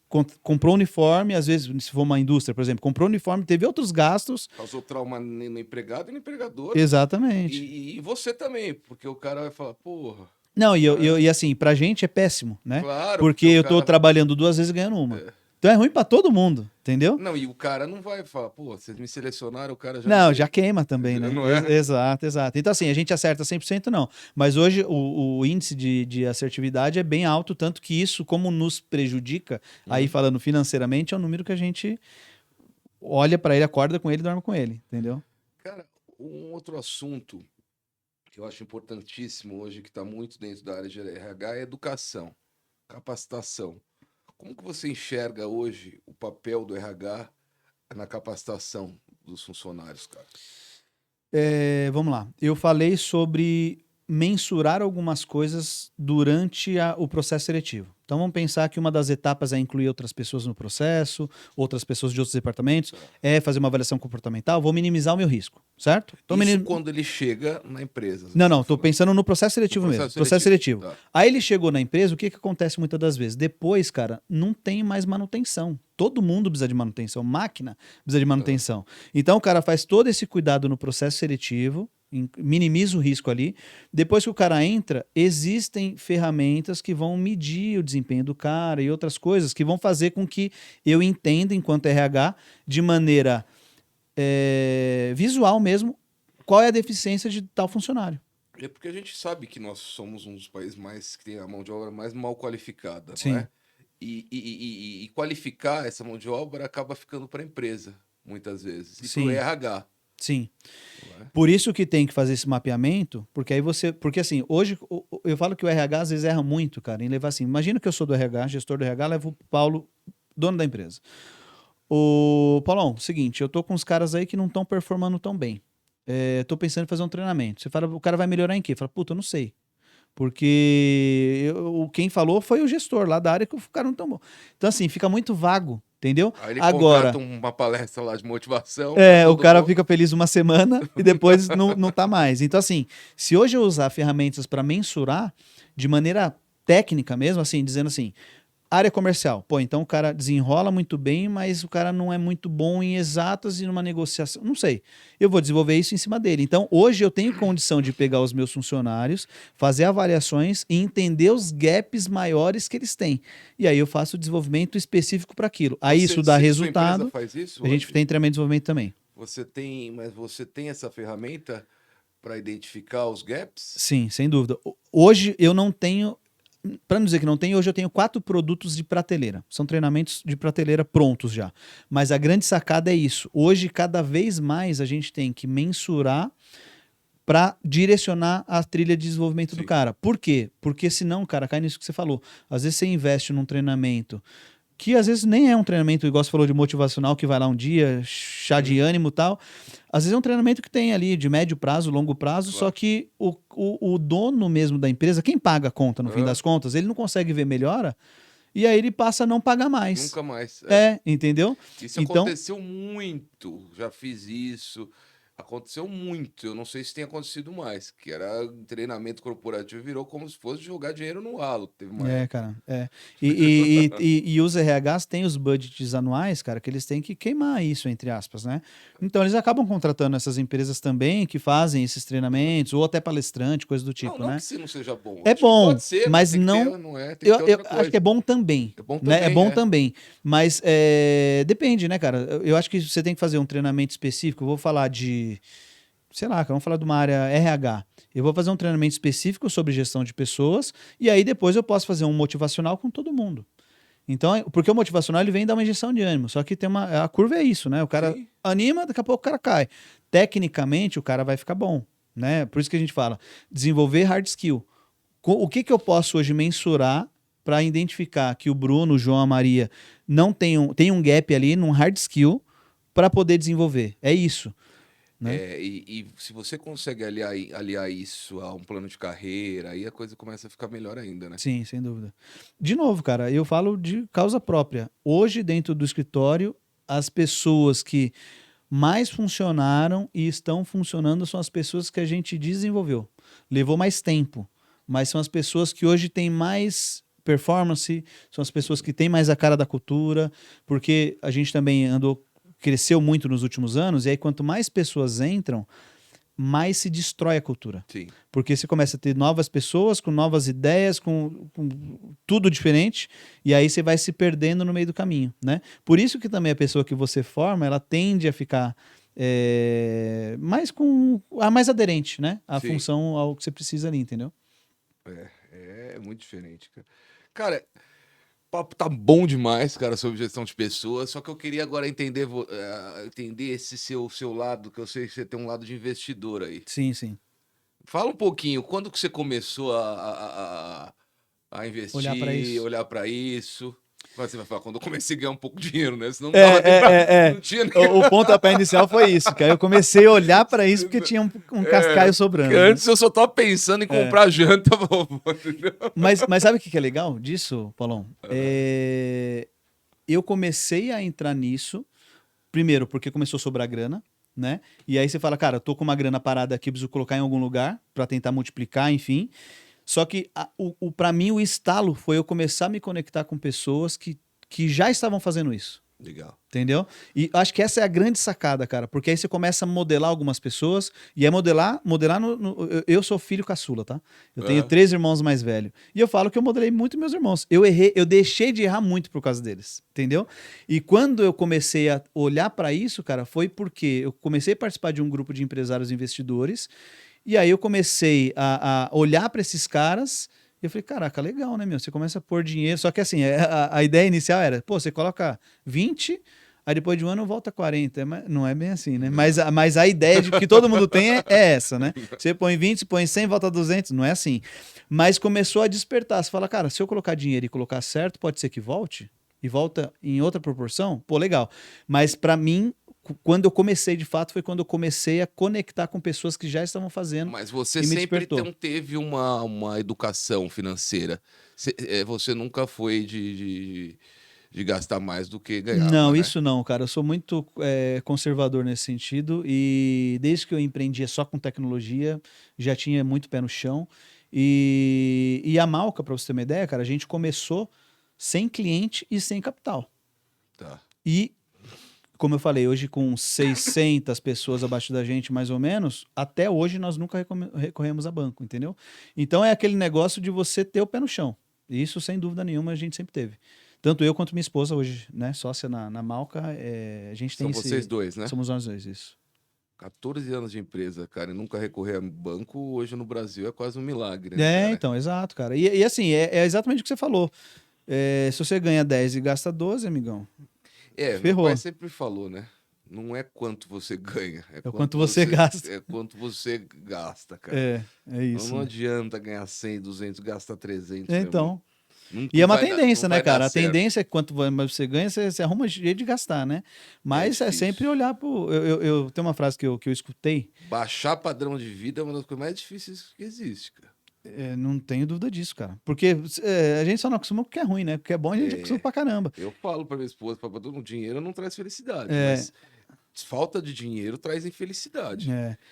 comprou uniforme, às vezes, se for uma indústria, por exemplo, comprou uniforme, teve outros gastos. Causou trauma no empregado e no empregador. Exatamente. E você também, porque o cara vai falar, porra. Não, e assim, pra gente é péssimo, né? Claro. Porque eu tô trabalhando 2 vezes ganhando uma. Então é ruim pra todo mundo, entendeu? Não, e o cara não vai falar, pô, vocês me selecionaram, o cara já... Não, já queima também, né? Não é? Exato. Então assim, a gente acerta 100% não. Mas hoje o índice de assertividade é bem alto, tanto que isso, como nos prejudica, aí falando financeiramente, é um número que a gente olha pra ele, acorda com ele, dorme com ele, entendeu? Cara, um outro assunto que eu acho importantíssimo hoje, que está muito dentro da área de RH, é educação, capacitação. Como que você enxerga hoje o papel do RH na capacitação dos funcionários, cara? Vamos lá. Eu falei sobre mensurar algumas coisas durante o processo seletivo. Então vamos pensar que uma das etapas é incluir outras pessoas no processo, outras pessoas de outros departamentos, é fazer uma avaliação comportamental, vou minimizar o meu risco, certo? Então, Isso quando ele chega na empresa. Não, estou pensando no processo seletivo mesmo. Processo seletivo. Tá. Aí ele chegou na empresa, o que acontece muitas das vezes? Depois, cara, não tem mais manutenção. Todo mundo precisa de manutenção. Máquina precisa de manutenção. Então o cara faz todo esse cuidado no processo seletivo, minimiza o risco ali. Depois que o cara entra, existem ferramentas que vão medir o desempenho do cara e outras coisas que vão fazer com que eu entenda, enquanto RH, de maneira visual mesmo, qual é a deficiência de tal funcionário. É porque a gente sabe que nós somos um dos países mais que tem a mão de obra mais mal qualificada, Sim. não é? E qualificar essa mão de obra acaba ficando para a empresa, muitas vezes, e para o RH. Sim. Por isso que tem que fazer esse mapeamento, porque aí você. Porque assim, hoje eu falo que o RH às vezes erra muito, cara, em levar assim. Imagina que eu sou do RH, gestor do RH, levo o Paulo, dono da empresa. Ô, Paulão, seguinte, eu tô com uns caras aí que não estão performando tão bem. Tô pensando em fazer um treinamento. Você fala, o cara vai melhorar em quê? Fala, puta, eu não sei. Porque quem falou foi o gestor lá da área que o cara não tão bom. Então, assim, fica muito vago, entendeu? Aí ele Agora, contrata uma palestra lá de motivação. o cara fica feliz uma semana e depois não tá mais. Então, assim, se hoje eu usar ferramentas para mensurar de maneira técnica mesmo, assim, dizendo assim, área comercial. Pô, então o cara desenrola muito bem, mas o cara não é muito bom em exatas e numa negociação. Não sei. Eu vou desenvolver isso em cima dele. Então, hoje eu tenho condição de pegar os meus funcionários, fazer avaliações e entender os gaps maiores que eles têm. E aí eu faço o desenvolvimento específico para aquilo. Aí isso dá resultado. Sua empresa faz isso? A gente tem treinamento de desenvolvimento também. Mas você tem essa ferramenta para identificar os gaps? Sim, sem dúvida. Hoje eu não tenho. Para não dizer que não tem, hoje eu tenho 4 produtos de prateleira. São treinamentos de prateleira prontos já. Mas a grande sacada é isso. Hoje, cada vez mais, a gente tem que mensurar para direcionar a trilha de desenvolvimento do cara. Por quê? Porque senão, cara, cai nisso que você falou. Às vezes você investe num treinamento que às vezes nem é um treinamento, igual você falou, de motivacional, que vai lá um dia, chá de ânimo e tal. Às vezes é um treinamento que tem ali de médio prazo, longo prazo, só que o dono mesmo da empresa, quem paga a conta no fim das contas, ele não consegue ver melhora, e aí ele passa a não pagar mais. Nunca mais. Entendeu? Isso aconteceu muito, já fiz isso. Aconteceu muito, eu não sei se tem acontecido mais, que era treinamento corporativo, virou como se fosse jogar dinheiro no ralo. Teve uma época. Cara, E os RHs têm os budgets anuais, cara, que eles têm que queimar isso, entre aspas, né? Então eles acabam contratando essas empresas também que fazem esses treinamentos, ou até palestrante, coisa do tipo, não né? que isso não seja bom. É Acho que bom, pode ser, mas tem que não. ter, não é? Tem que ter Eu outra coisa. acho que é bom também. É bom Né? também, É bom também. Mas depende, né, cara? Eu acho que você tem que fazer um treinamento específico. Eu vou falar de. Sei lá, vamos falar de uma área RH. Eu vou fazer um treinamento específico sobre gestão de pessoas e aí depois eu posso fazer um motivacional com todo mundo. Então, porque o motivacional ele vem dar uma injeção de ânimo, só que a curva é isso, né? O cara anima, daqui a pouco o cara cai. Tecnicamente, o cara vai ficar bom, né? Por isso que a gente fala, desenvolver hard skill. O que eu posso hoje mensurar para identificar que o Bruno, o João, a Maria não tem um gap ali num hard skill para poder desenvolver? É isso. Né? E se você consegue aliar isso a um plano de carreira, aí a coisa começa a ficar melhor ainda, né? Sim, sem dúvida. De novo, cara, eu falo de causa própria. Hoje, dentro do escritório, as pessoas que mais funcionaram e estão funcionando são as pessoas que a gente desenvolveu. Levou mais tempo, mas são as pessoas que hoje têm mais performance, são as pessoas que têm mais a cara da cultura, porque a gente também cresceu muito nos últimos anos, e aí quanto mais pessoas entram, mais se destrói a cultura. Sim. Porque você começa a ter novas pessoas, com novas ideias, com tudo diferente, e aí você vai se perdendo no meio do caminho, né? Por isso que também a pessoa que você forma, ela tende a ficar mais aderente, né? À função, ao que você precisa ali, entendeu? É muito diferente, cara. Cara, o papo tá bom demais, cara, sobre gestão de pessoas, só que eu queria agora entender esse seu lado, que eu sei que você tem um lado de investidor aí. Sim, sim. Fala um pouquinho, quando que você começou a investir, olhar para isso? Mas você vai falar, quando eu comecei a ganhar um pouco de dinheiro, né? Senão não dava nem pra... Não tinha nem... O pontapé inicial foi isso, que aí eu comecei a olhar para isso porque tinha um cascaio sobrando. Antes eu só tava pensando em comprar janta, vovô, entendeu? Mas sabe o que é legal disso, Paulão? Eu comecei a entrar nisso, primeiro porque começou a sobrar grana, né? E aí você fala, cara, eu tô com uma grana parada aqui, preciso colocar em algum lugar para tentar multiplicar, enfim. Só que para mim o estalo foi eu começar a me conectar com pessoas que já estavam fazendo isso. Legal. Entendeu? E acho que essa é a grande sacada, cara, porque aí você começa a modelar algumas pessoas, e é modelar eu sou filho caçula, tá? Eu tenho 3 irmãos mais velhos. E eu falo que eu modelei muito meus irmãos. Eu errei, eu deixei de errar muito por causa deles, entendeu? E quando eu comecei a olhar para isso, cara, foi porque eu comecei a participar de um grupo de empresários e investidores, e aí eu comecei a olhar para esses caras. E eu falei, caraca, legal, né, meu? Você começa a pôr dinheiro. Só que assim, a ideia inicial era, pô, você coloca 20, aí depois de um ano volta 40. Não é bem assim, né? Mas a ideia de que todo mundo tem é essa, né? Você põe 20, você põe 100, volta 200. Não é assim. Mas começou a despertar. Você fala, cara, se eu colocar dinheiro e colocar certo, pode ser que volte? E volta em outra proporção? Pô, legal. Mas para mim, quando eu comecei, de fato, foi quando eu comecei a conectar com pessoas que já estavam fazendo. Mas você sempre não teve uma educação financeira. Você nunca foi de gastar mais do que ganhava, Não, né? isso não, cara. Eu sou muito conservador nesse sentido. E desde que eu empreendia só com tecnologia, já tinha muito pé no chão. E a Malca, para você ter uma ideia, cara, a gente começou sem cliente e sem capital. Tá. E como eu falei, hoje com 600 pessoas abaixo da gente, mais ou menos, até hoje nós nunca recorremos a banco, entendeu? Então é aquele negócio de você ter o pé no chão. E isso, sem dúvida nenhuma, a gente sempre teve. Tanto eu quanto minha esposa hoje, né, sócia na Malca, a gente tem São vocês dois, né? Somos nós dois, isso. 14 anos de empresa, cara, e nunca recorrer a banco, hoje no Brasil é quase um milagre, né, cara? Então, exato, cara. E assim, é exatamente o que você falou. Se você ganha 10 e gasta 12, amigão, ferrou. Meu pai sempre falou, né? Não é quanto você ganha, é quanto você gasta. É quanto você gasta, cara. É isso. Não adianta ganhar 100, 200, gastar 300. Então. E é uma tendência, né, cara? A tendência é que quanto mais você ganha, você arruma jeito de gastar, né? Mas é sempre olhar pro... Eu tenho uma frase que eu escutei. Baixar padrão de vida é uma das coisas mais difíceis que existe, cara. Não tenho dúvida disso, cara. Porque a gente só não acostuma com o que é ruim, né? Porque é bom a gente acostuma pra caramba. Eu falo pra minha esposa, pra todo mundo, dinheiro não traz felicidade, mas falta de dinheiro traz infelicidade.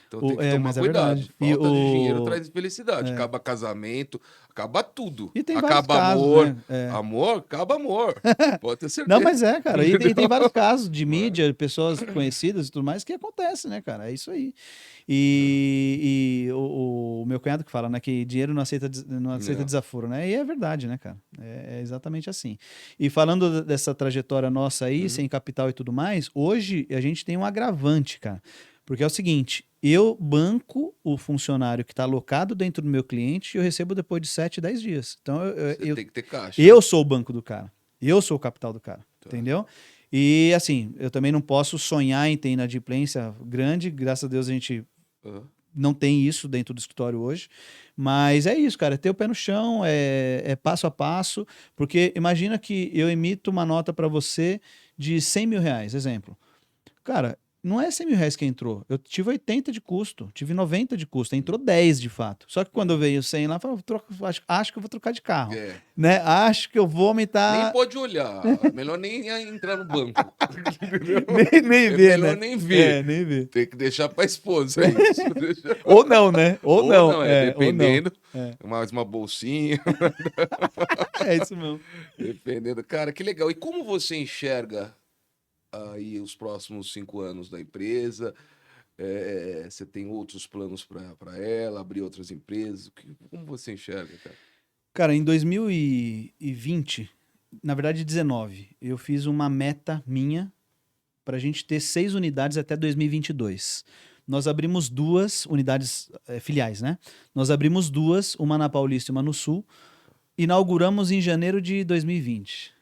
Então tem que tomar cuidado. Falta de dinheiro traz infelicidade. Acaba casamento, acaba tudo. E tem acaba amor. Amor, acaba amor. Pode ter certeza. Não, mas cara. E tem vários casos de mídia, pessoas conhecidas e tudo mais, que acontece, né, cara? É isso aí. E o meu cunhado que fala, né, que dinheiro não aceita desaforo, né? E é verdade, né, cara? É exatamente assim. E falando dessa trajetória nossa aí, sem capital e tudo mais, hoje a gente tem um agravante, cara. Porque é o seguinte, eu banco o funcionário que está alocado dentro do meu cliente e eu recebo depois de 7, 10 dias. Então, Você tem que ter caixa. Eu sou o banco do cara. Eu sou o capital do cara. Tá. Entendeu? E, assim, eu também não posso sonhar em ter inadimplência grande. Graças a Deus a gente não tem isso dentro do escritório hoje. Mas é isso, cara. É ter o pé no chão, é passo a passo. Porque imagina que eu emito uma nota para você de 100 mil reais, exemplo. Cara, não é 100 mil reais que entrou. Eu tive 80 de custo, tive 90 de custo. Entrou 10 de fato. Só que quando eu veio 100 lá, eu falei, acho que eu vou trocar de carro. Né? Acho que eu vou aumentar. Nem pode olhar. Melhor nem entrar no banco. nem ver, melhor né? nem ver. Nem ver. Tem que deixar pra esposa. É isso. Ou não, né? Ou não. Dependendo. Mais uma bolsinha. É isso mesmo. Dependendo. Cara, que legal. E como você enxerga aí os próximos 5 anos da empresa? Você tem outros planos para ela, abrir outras empresas? Como você enxerga, cara? Cara, em 2020, na verdade 19, eu fiz uma meta minha para a gente ter 6 unidades até 2022. Nós abrimos 2 unidades filiais, né? Nós abrimos 2, uma na Paulista e uma no Sul. Inauguramos em janeiro de 2020.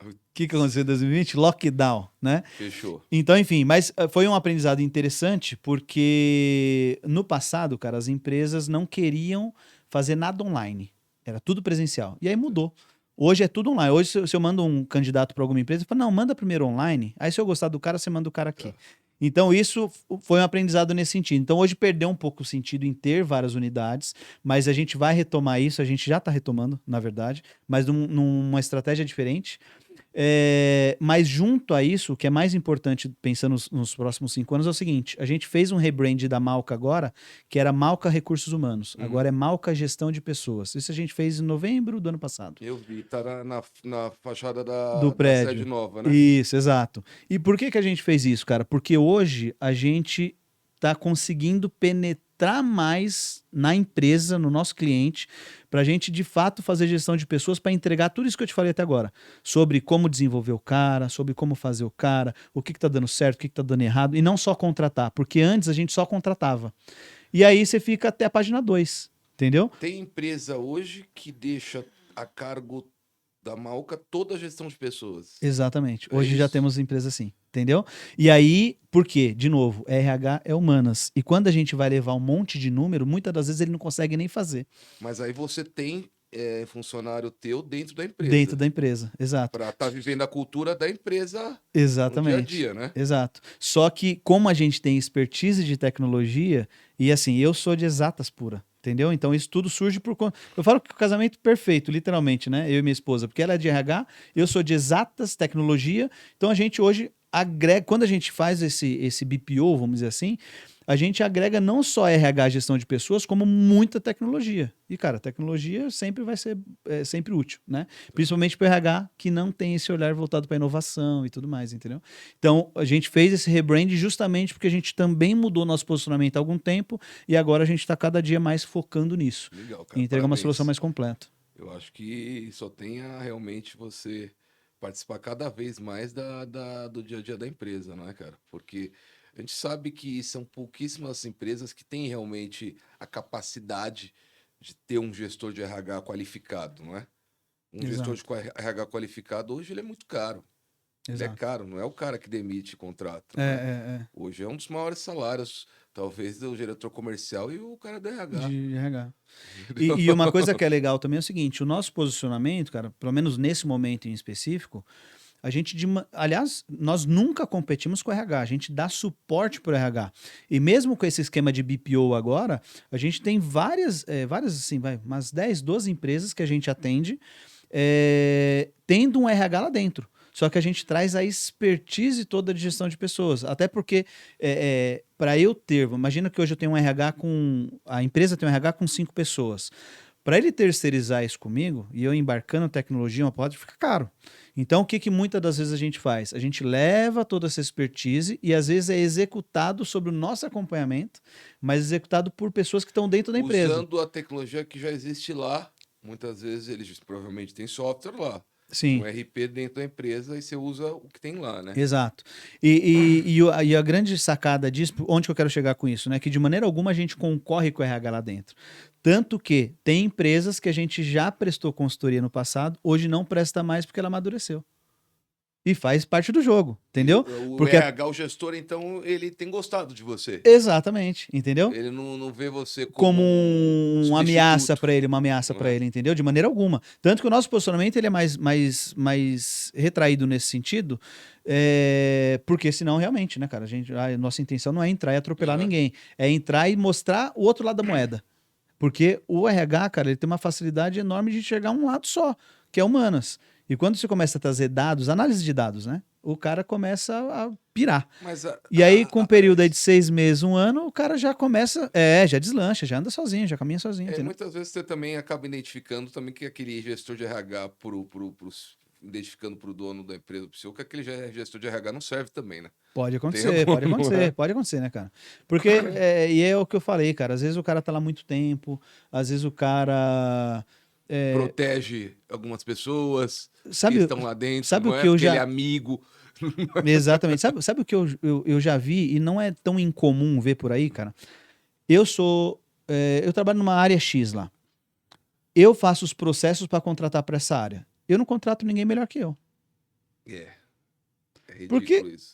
O que aconteceu em 2020? Lockdown, né? Fechou. Então, enfim, mas foi um aprendizado interessante porque no passado, cara, as empresas não queriam fazer nada online. Era tudo presencial. E aí mudou. Hoje é tudo online. Hoje, se eu mando um candidato para alguma empresa, eu falo, não, manda primeiro online. Aí, se eu gostar do cara, você manda o cara aqui. Então, isso foi um aprendizado nesse sentido. Então, hoje perdeu um pouco o sentido em ter várias unidades, mas a gente vai retomar isso, a gente já está retomando, na verdade, mas numa estratégia diferente. Mas junto a isso, o que é mais importante pensando nos próximos 5 anos é o seguinte: a gente fez um rebrand da Malca agora, que era Malca Recursos Humanos. Agora é Malca Gestão de Pessoas. Isso a gente fez em novembro do ano passado. Eu vi, tá na fachada da Do prédio. sede nova, né? Isso, exato. E por que a gente fez isso, cara? Porque hoje a gente está conseguindo penetrar mais na empresa, no nosso cliente, para a gente de fato fazer gestão de pessoas para entregar tudo isso que eu te falei até agora. Sobre como desenvolver o cara, sobre como fazer o cara, o que está dando certo, o que está dando errado, e não só contratar, porque antes a gente só contratava. E aí você fica até a página 2, entendeu? Tem empresa hoje que deixa a cargo da Malca toda a gestão de pessoas. Exatamente. É Hoje já isso. temos empresa assim, entendeu? E aí, por quê? De novo, RH é humanas. E quando a gente vai levar um monte de número, muitas das vezes ele não consegue nem fazer. Mas aí você tem funcionário teu dentro da empresa. Dentro da empresa, exato. Para estar vivendo a cultura da empresa Exatamente. no dia a dia, né? Exato. Só que como a gente tem expertise de tecnologia, e assim, eu sou de exatas pura. Entendeu? Então isso tudo surge por conta. Eu falo que o casamento perfeito, literalmente, né? Eu e minha esposa, porque ela é de RH, eu sou de exatas, tecnologia. Então a gente hoje agrega, quando a gente faz esse BPO, vamos dizer assim, a gente agrega não só RH, gestão de pessoas, como muita tecnologia. E, cara, tecnologia sempre vai ser sempre útil, né? Principalmente para o RH, que não tem esse olhar voltado para inovação e tudo mais, entendeu? Então, a gente fez esse rebrand justamente porque a gente também mudou nosso posicionamento há algum tempo e agora a gente está cada dia mais focando nisso. Legal, cara. E entregar uma Parabéns. solução mais completa. Eu acho que só tenha realmente você participar cada vez mais do dia a dia da empresa, não é, cara? Porque a gente sabe que são pouquíssimas empresas que têm realmente a capacidade de ter um gestor de RH qualificado, não é? Um gestor de RH qualificado hoje ele é muito caro. Ele é Exato. caro, não é o cara que demite contrato. É, Né? Hoje é um dos maiores salários, talvez, do diretor comercial e o cara do RH. De RH. E uma coisa que é legal também é o seguinte: o nosso posicionamento, cara, pelo menos nesse momento em específico, a gente, aliás, nós nunca competimos com o RH, a gente dá suporte para o RH. E mesmo com esse esquema de BPO agora, a gente tem várias assim, umas 10, 12 empresas que a gente atende, tendo um RH lá dentro. Só que a gente traz a expertise toda de gestão de pessoas. Até porque, para eu ter, imagina que hoje eu tenho um RH a empresa tem um RH com 5 pessoas. Para ele terceirizar isso comigo, e eu embarcando tecnologia, fica caro. Então, o que muitas das vezes a gente faz? A gente leva toda essa expertise e às vezes é executado sobre o nosso acompanhamento, mas executado por pessoas que estão dentro da empresa. Usando a tecnologia que já existe lá, muitas vezes eles provavelmente têm software lá. Sim. Um RP dentro da empresa e você usa o que tem lá, né? Exato. E a grande sacada disso, onde que eu quero chegar com isso, né? Que de maneira alguma a gente concorre com o RH lá dentro. Tanto que tem empresas que a gente já prestou consultoria no passado, hoje não presta mais porque ela amadureceu. E faz parte do jogo, entendeu? Porque RH, o gestor, então, ele tem gostado de você. Exatamente, entendeu? Ele não vê você como uma ameaça para ele, entendeu? De maneira alguma. Tanto que o nosso posicionamento ele é mais retraído nesse sentido, porque senão realmente, né, cara, a nossa intenção não é entrar e atropelar ninguém, é entrar e mostrar o outro lado da moeda. Porque o RH, cara, ele tem uma facilidade enorme de enxergar um lado só, que é humanas. E quando você começa a trazer dados, análise de dados, né? O cara começa a pirar. E aí, com um período aí de 6 meses, 1 ano, o cara já começa, já deslancha, já anda sozinho, já caminha sozinho. Muitas vezes você também acaba identificando também que aquele gestor de RH, identificando para o dono da empresa, que aquele gestor de RH não serve também, né? Pode acontecer, né, cara? Porque, e é o que eu falei, cara, às vezes o cara tá lá há muito tempo, às vezes o cara... protege algumas pessoas que estão lá dentro, sabe não o é que eu porque já... ele é amigo. Exatamente. Sabe o que eu já vi e não é tão incomum ver por aí, cara? Eu trabalho numa área X lá. Eu faço os processos para contratar para essa área. Eu não contrato ninguém melhor que eu. É ridículo Porque, isso.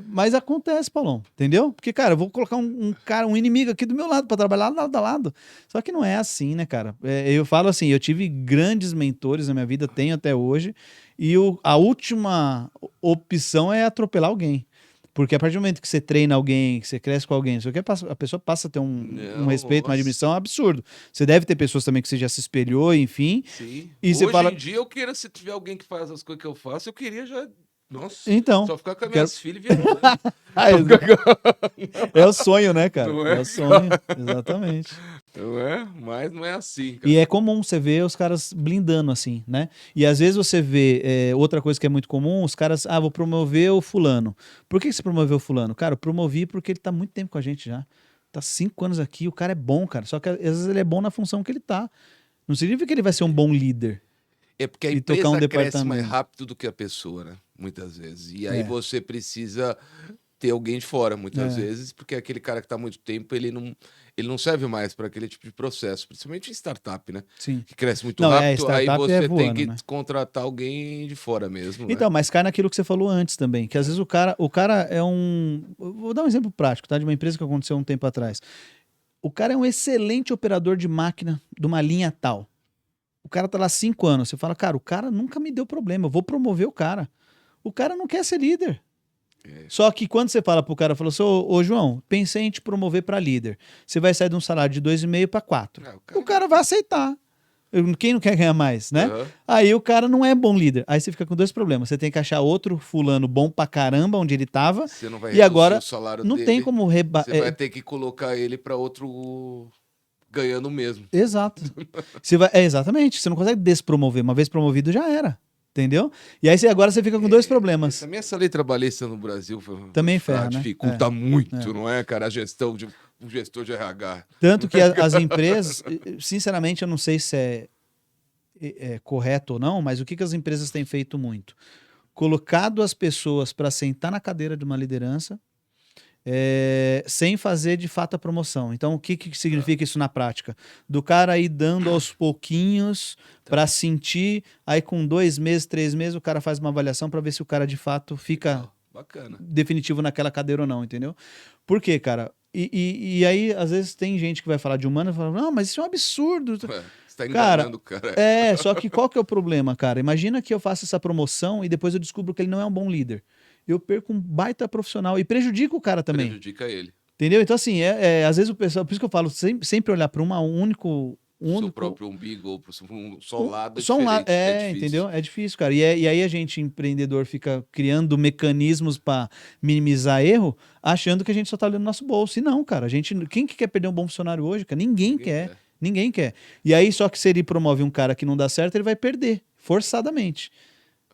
mas acontece, Paulão, entendeu? Porque, cara, eu vou colocar um inimigo aqui do meu lado pra trabalhar lado a lado. Só que não é assim, né, cara? Eu falo assim, eu tive grandes mentores na minha vida, tenho até hoje, e a última opção é atropelar alguém. Porque a partir do momento que você treina alguém, que você cresce com alguém, a pessoa passa a ter um Não, respeito, uma nossa. admissão absurdo. Você deve ter pessoas também que você já se espelhou, enfim, Sim. e você Hoje fala, em dia eu queria, se tiver alguém que faz as coisas que eu faço, eu queria já. Nossa, então, só ficar com as quero... minhas filhas viajando. Ah, Só ficar com... é o sonho, né, cara? Não É é? o sonho, exatamente. Não é? Mas não é assim, cara. E é comum você ver os caras blindando assim, né? E às vezes você vê outra coisa que é muito comum, os caras, vou promover o fulano. Por que você promoveu o fulano? Cara, eu promovi porque ele tá muito tempo com a gente já. Tá 5 anos aqui, o cara é bom, cara. Só que às vezes ele é bom na função que ele tá. Não significa que ele vai ser um bom líder É porque a e tocar um empresa cresce mais departamento. rápido do que a pessoa, né? Muitas vezes. E aí É. você precisa ter alguém de fora, muitas É. vezes, porque aquele cara que está há muito tempo, ele não serve mais para aquele tipo de processo, principalmente em startup, né? Sim. Que cresce muito Não, rápido, aí startup você tem voando, que né? contratar alguém de fora mesmo, Então, né? mas cai naquilo que você falou antes também, que às vezes o cara é um. Eu vou dar um exemplo prático, tá? De uma empresa que aconteceu um tempo atrás. O cara é um excelente operador de máquina de uma linha tal. O cara tá lá 5 anos. Você fala, cara, o cara nunca me deu problema, eu vou promover o cara. O cara não quer ser líder. É. Só que quando você fala pro cara, falou assim, ô João, pensei em te promover para líder. Você vai sair de um salário de 2,5 para 4. O cara vai aceitar. Quem não quer ganhar mais, né? Aham. Aí o cara não é bom líder. Aí você fica com 2 problemas. Você tem que achar outro fulano bom pra caramba onde ele tava. Você não vai E reduzir agora o salário não dele, tem como você vai ter que colocar ele para outro ganhando mesmo. Exato. Exatamente. Você não consegue despromover. Uma vez promovido já era. Entendeu? E aí agora você fica com 2 problemas. Também essa lei trabalhista no Brasil Também ferra, né? dificulta muito, não é, cara? A gestão de um gestor de RH. Tanto que as empresas, sinceramente, eu não sei se é correto ou não, mas o que as empresas têm feito muito? Colocado as pessoas para sentar na cadeira de uma liderança sem fazer de fato a promoção. Então, o que significa isso na prática? Do cara aí dando aos pouquinhos para sentir, aí com 2 meses, 3 meses, o cara faz uma avaliação para ver se o cara de fato fica Bacana. definitivo naquela cadeira ou não, entendeu? Por quê, cara? E aí, às vezes, tem gente que vai falar de humano e fala, não, mas isso é um absurdo. Você tá enganando o cara. Só que qual que é o problema, cara? Imagina que eu faço essa promoção e depois eu descubro que ele não é um bom líder. Eu perco um baita profissional e prejudico o cara também. Prejudica ele. Entendeu? Então, assim, às vezes o pessoal, por isso que eu falo, sempre olhar para um único. Seu próprio umbigo ou só um lado só um lado, é difícil. entendeu? É difícil, cara. E aí a gente, empreendedor, fica criando mecanismos para minimizar erro, achando que a gente só tá olhando no nosso bolso. E não, cara, quem que quer perder um bom funcionário hoje, cara? Ninguém quer. Ninguém quer. E aí, só que se ele promove um cara que não dá certo, ele vai perder, forçadamente.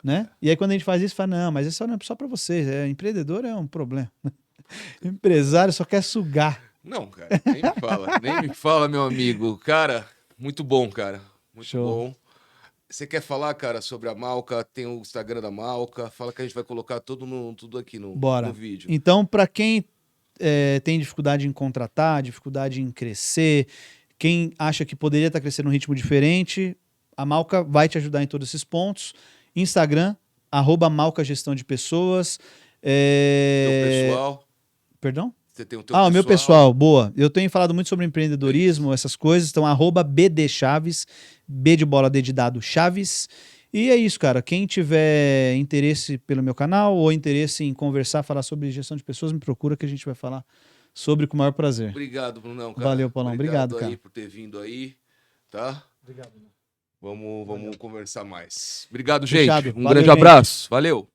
Né? E aí, quando a gente faz isso, fala, não, mas isso não é só para vocês. Empreendedor é um problema. Empresário só quer sugar. Não, cara, nem me fala, meu amigo. Cara, muito bom, cara. Muito Show. bom. Você quer falar, cara, sobre a Malka? Tem o Instagram da Malka. Fala que a gente vai colocar tudo aqui no vídeo. Então, para quem tem dificuldade em contratar, dificuldade em crescer, quem acha que poderia estar crescendo num ritmo diferente, a Malka vai te ajudar em todos esses pontos. Instagram, @Malka Gestão de Pessoas. Teu pessoal. Perdão? Você tem o teu pessoal. O meu pessoal, boa. Eu tenho falado muito sobre empreendedorismo, essas coisas. Então, @BD Chaves, B de bola, D de dado, Chaves. E é isso, cara. Quem tiver interesse pelo meu canal ou interesse em conversar, falar sobre gestão de pessoas, me procura que a gente vai falar sobre com o maior prazer. Obrigado, Brunão, cara. Valeu, Paulão. Obrigado, aí cara. por ter vindo aí, tá? Obrigado. Vamos conversar mais. Obrigado, Fechado. gente. Um Valeu, grande gente. abraço. Valeu.